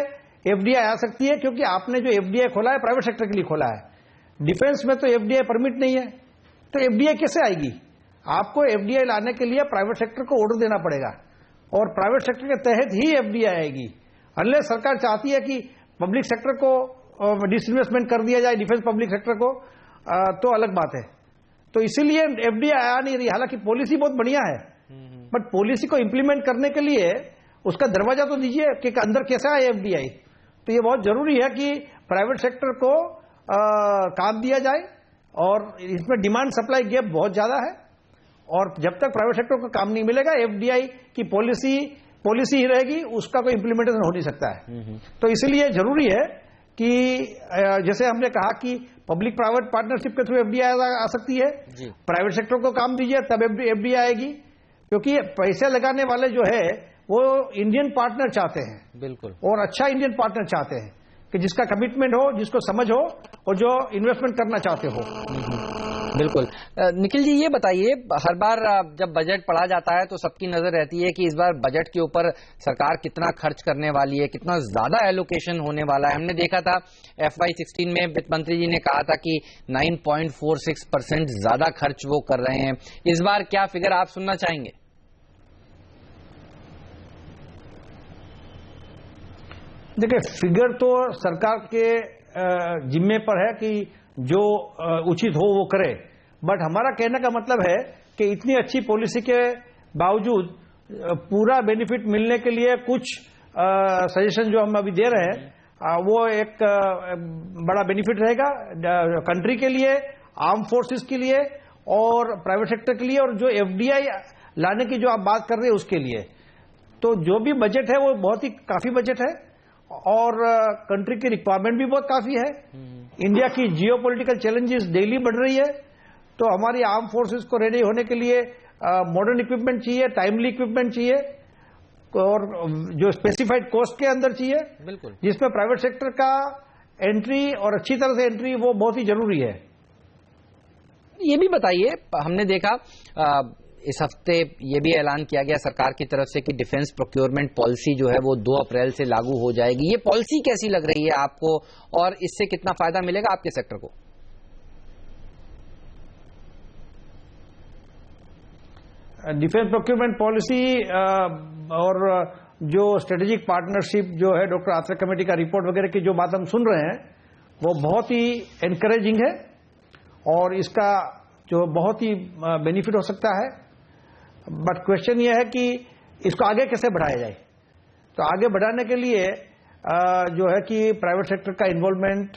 एफडीआई आ सकती है, क्योंकि आपने जो एफडीआई खोला है प्राइवेट सेक्टर के लिए खोला है। डिफेंस में तो एफडीआई परमिट नहीं है, तो एफडीआई कैसे आएगी? आपको एफडीआई लाने के लिए प्राइवेट सेक्टर को ऑर्डर देना पड़ेगा, और प्राइवेट सेक्टर के तहत ही एफडीआई आएगी। अनलेस सरकार चाहती है कि पब्लिक सेक्टर को डिसइन्वेस्टमेंट कर दिया जाए, डिफेंस पब्लिक सेक्टर को, तो अलग बात है। तो इसीलिए एफडीआई आ नहीं रही। हालांकि पॉलिसी बहुत बढ़िया है, बट पॉलिसी को इंप्लीमेंट करने के लिए उसका दरवाजा तो दीजिए कि अंदर कैसा है एफडीआई। तो ये बहुत जरूरी है कि प्राइवेट सेक्टर को काम दिया जाए, और इसमें डिमांड सप्लाई गैप बहुत ज्यादा है, और जब तक प्राइवेट सेक्टर को काम नहीं मिलेगा एफडीआई की पॉलिसी ही रहेगी, उसका कोई इंप्लीमेंटेशन हो नहीं सकता है। तो इसलिए जरूरी है कि जैसे हमने कहा कि पब्लिक प्राइवेट पार्टनरशिप के थ्रू एफडीआई आ सकती है, प्राइवेट सेक्टर को काम दीजिए तब एफडीआई आएगी। क्योंकि पैसे लगाने वाले जो है वो इंडियन पार्टनर चाहते हैं, बिल्कुल, और अच्छा इंडियन पार्टनर चाहते हैं कि जिसका कमिटमेंट हो, जिसको समझ हो, और जो इन्वेस्टमेंट करना चाहते हो। बिल्कुल। निखिल जी, ये बताइए, हर बार जब बजट पढ़ा जाता है तो सबकी नजर रहती है कि इस बार बजट के ऊपर सरकार कितना खर्च करने वाली है, कितना ज्यादा एलोकेशन होने वाला है। हमने देखा था FY16 में वित्त मंत्री जी ने कहा था कि 9.46% ज्यादा खर्च वो कर रहे हैं। इस बार क्या फिगर आप सुनना चाहेंगे? देखिए, फिगर तो सरकार के जिम्मे पर है कि जो उचित हो वो करे, बट हमारा कहने का मतलब है कि इतनी अच्छी पॉलिसी के बावजूद पूरा बेनिफिट मिलने के लिए कुछ सजेशन जो हम अभी दे रहे हैं वो एक बड़ा बेनिफिट रहेगा कंट्री के लिए, आर्म फोर्सेस के लिए और प्राइवेट सेक्टर के लिए, और जो एफडीआई लाने की जो आप बात कर रहे हैं उसके लिए। तो जो भी बजट है वो बहुत ही काफी बजट है, और कंट्री की रिक्वायरमेंट भी बहुत काफी है। इंडिया की जियोपॉलिटिकल चैलेंजेस डेली बढ़ रही है, तो हमारी आर्म फोर्सेस को रेडी होने के लिए मॉडर्न इक्विपमेंट चाहिए, टाइमली इक्विपमेंट चाहिए, और जो स्पेसिफाइड कॉस्ट के अंदर चाहिए, बिल्कुल, जिसमें प्राइवेट सेक्टर का एंट्री और अच्छी तरह से एंट्री वो बहुत ही जरूरी है। ये भी बताइए, हमने देखा इस हफ्ते ये भी ऐलान किया गया सरकार की तरफ से कि डिफेंस प्रोक्योरमेंट पॉलिसी जो है वो 2 अप्रैल से लागू हो जाएगी। ये पॉलिसी कैसी लग रही है आपको, और इससे कितना फायदा मिलेगा आपके सेक्टर को? डिफेंस प्रोक्योरमेंट पॉलिसी और जो स्ट्रेटेजिक पार्टनरशिप जो है डॉक्टर आत्रे कमेटी का रिपोर्ट वगैरह की जो बात हम सुन रहे हैं वो बहुत ही एनकरेजिंग है, और इसका जो बहुत ही बेनिफिट हो सकता है। बट क्वेश्चन ये है कि इसको आगे कैसे बढ़ाया जाए। तो आगे बढ़ाने के लिए जो है कि प्राइवेट सेक्टर का इन्वॉल्वमेंट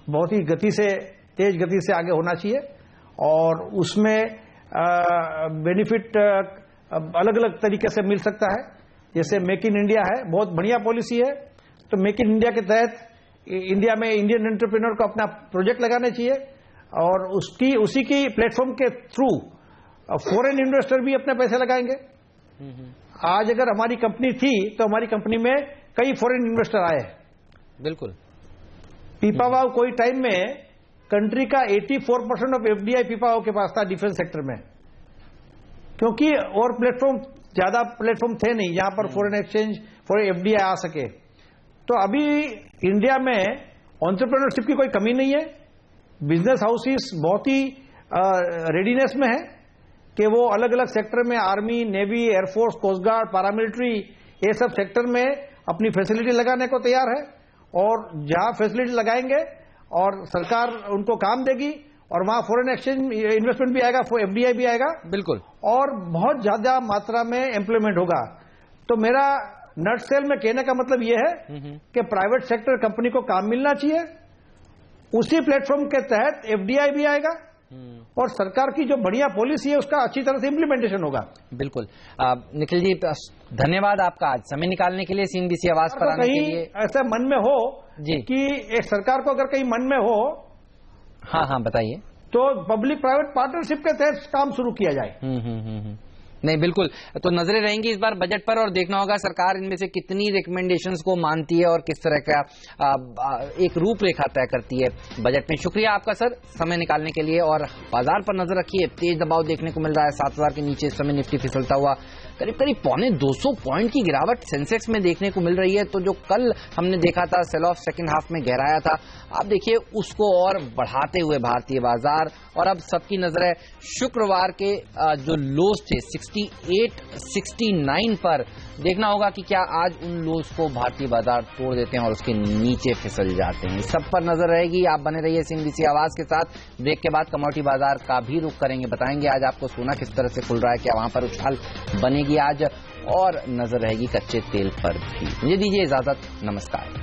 बहुत ही तेज गति से आगे होना चाहिए, और उसमें बेनिफिट अलग अलग तरीके से मिल सकता है। जैसे मेक इन इंडिया है, बहुत बढ़िया पॉलिसी है, तो मेक इन इंडिया के तहत इंडिया में इंडियन एंटरप्रेन्योर को अपना प्रोजेक्ट लगाना चाहिए, और उसी की प्लेटफॉर्म के थ्रू फॉरेन इन्वेस्टर भी अपने पैसे लगाएंगे। आज अगर हमारी कंपनी थी तो हमारी कंपनी में कई फॉरेन इन्वेस्टर आए। बिल्कुल। पीपावाव कोई टाइम में कंट्री का 84% ऑफ एफडीआई पीपावाव के पास था डिफेंस सेक्टर में, क्योंकि और ज्यादा प्लेटफॉर्म थे नहीं जहां पर फॉरेन एक्सचेंज फॉर एफडीआई आ सके। तो अभी इंडिया में एंटरप्रेन्योरशिप की कोई कमी नहीं है। बिजनेस हाउसेस बहुत ही रेडीनेस में है कि वो अलग अलग सेक्टर में army, navy, air force, coast guard, paramilitary, ये सब सेक्टर में अपनी फैसिलिटी लगाने को तैयार है। और जहां फैसिलिटी लगाएंगे और सरकार उनको काम देगी और वहां फॉरेन एक्सचेंज इन्वेस्टमेंट भी आएगा, एफडीआई भी आएगा। बिल्कुल। और बहुत ज्यादा मात्रा में एम्प्लॉयमेंट होगा। तो मेरा नटसेल में कहने का मतलब यह है कि प्राइवेट सेक्टर कंपनी को काम मिलना चाहिए, उसी प्लेटफॉर्म के तहत एफडीआई भी आएगा और सरकार की जो बढ़िया पॉलिसी है उसका अच्छी तरह से इम्प्लीमेंटेशन होगा। बिल्कुल। निखिल जी, धन्यवाद आपका आज समय निकालने के लिए, सीएनबीसी आवाज पर आने के लिए। ऐसा मन में हो जी कि एक सरकार को अगर कहीं मन में हो, हाँ बताइए, तो पब्लिक प्राइवेट पार्टनरशिप के तहत काम शुरू किया जाए। नहीं, बिल्कुल। तो नजरें रहेंगी इस बार बजट पर और देखना होगा सरकार इनमें से कितनी रिकमेंडेशंस को मानती है और किस तरह का एक रूपरेखा तय करती है बजट में। शुक्रिया आपका सर समय निकालने के लिए। और बाजार पर नजर रखिए, तेज दबाव देखने को मिल रहा है। 7000 के नीचे इस समय निफ्टी फिसलता हुआ करीब 200 पॉइंट की गिरावट सेंसेक्स में देखने को मिल रही है। तो जो कल हमने देखा था सेल ऑफ सेकंड हाफ में गहराया था, आप देखिए उसको और बढ़ाते हुए भारतीय बाजार। और अब सबकी नजर है शुक्रवार के जो लोज थे 68-69 पर। देखना होगा कि क्या आज उन लोज को भारतीय बाजार तोड़ देते हैं और उसके नीचे फिसल जाते हैं। सब पर नजर रहेगी। आप बने रहिए सीएनबीसी आवाज के साथ। ब्रेक के बाद कमोडिटी बाजार का भी रुख करेंगे, बताएंगे आज आपको सोना किस तरह से खुल रहा है, क्या वहां पर उछाल बनेगी आज, और नजर रहेगी कच्चे तेल पर भी। मुझे दीजिए इजाजत, नमस्कार।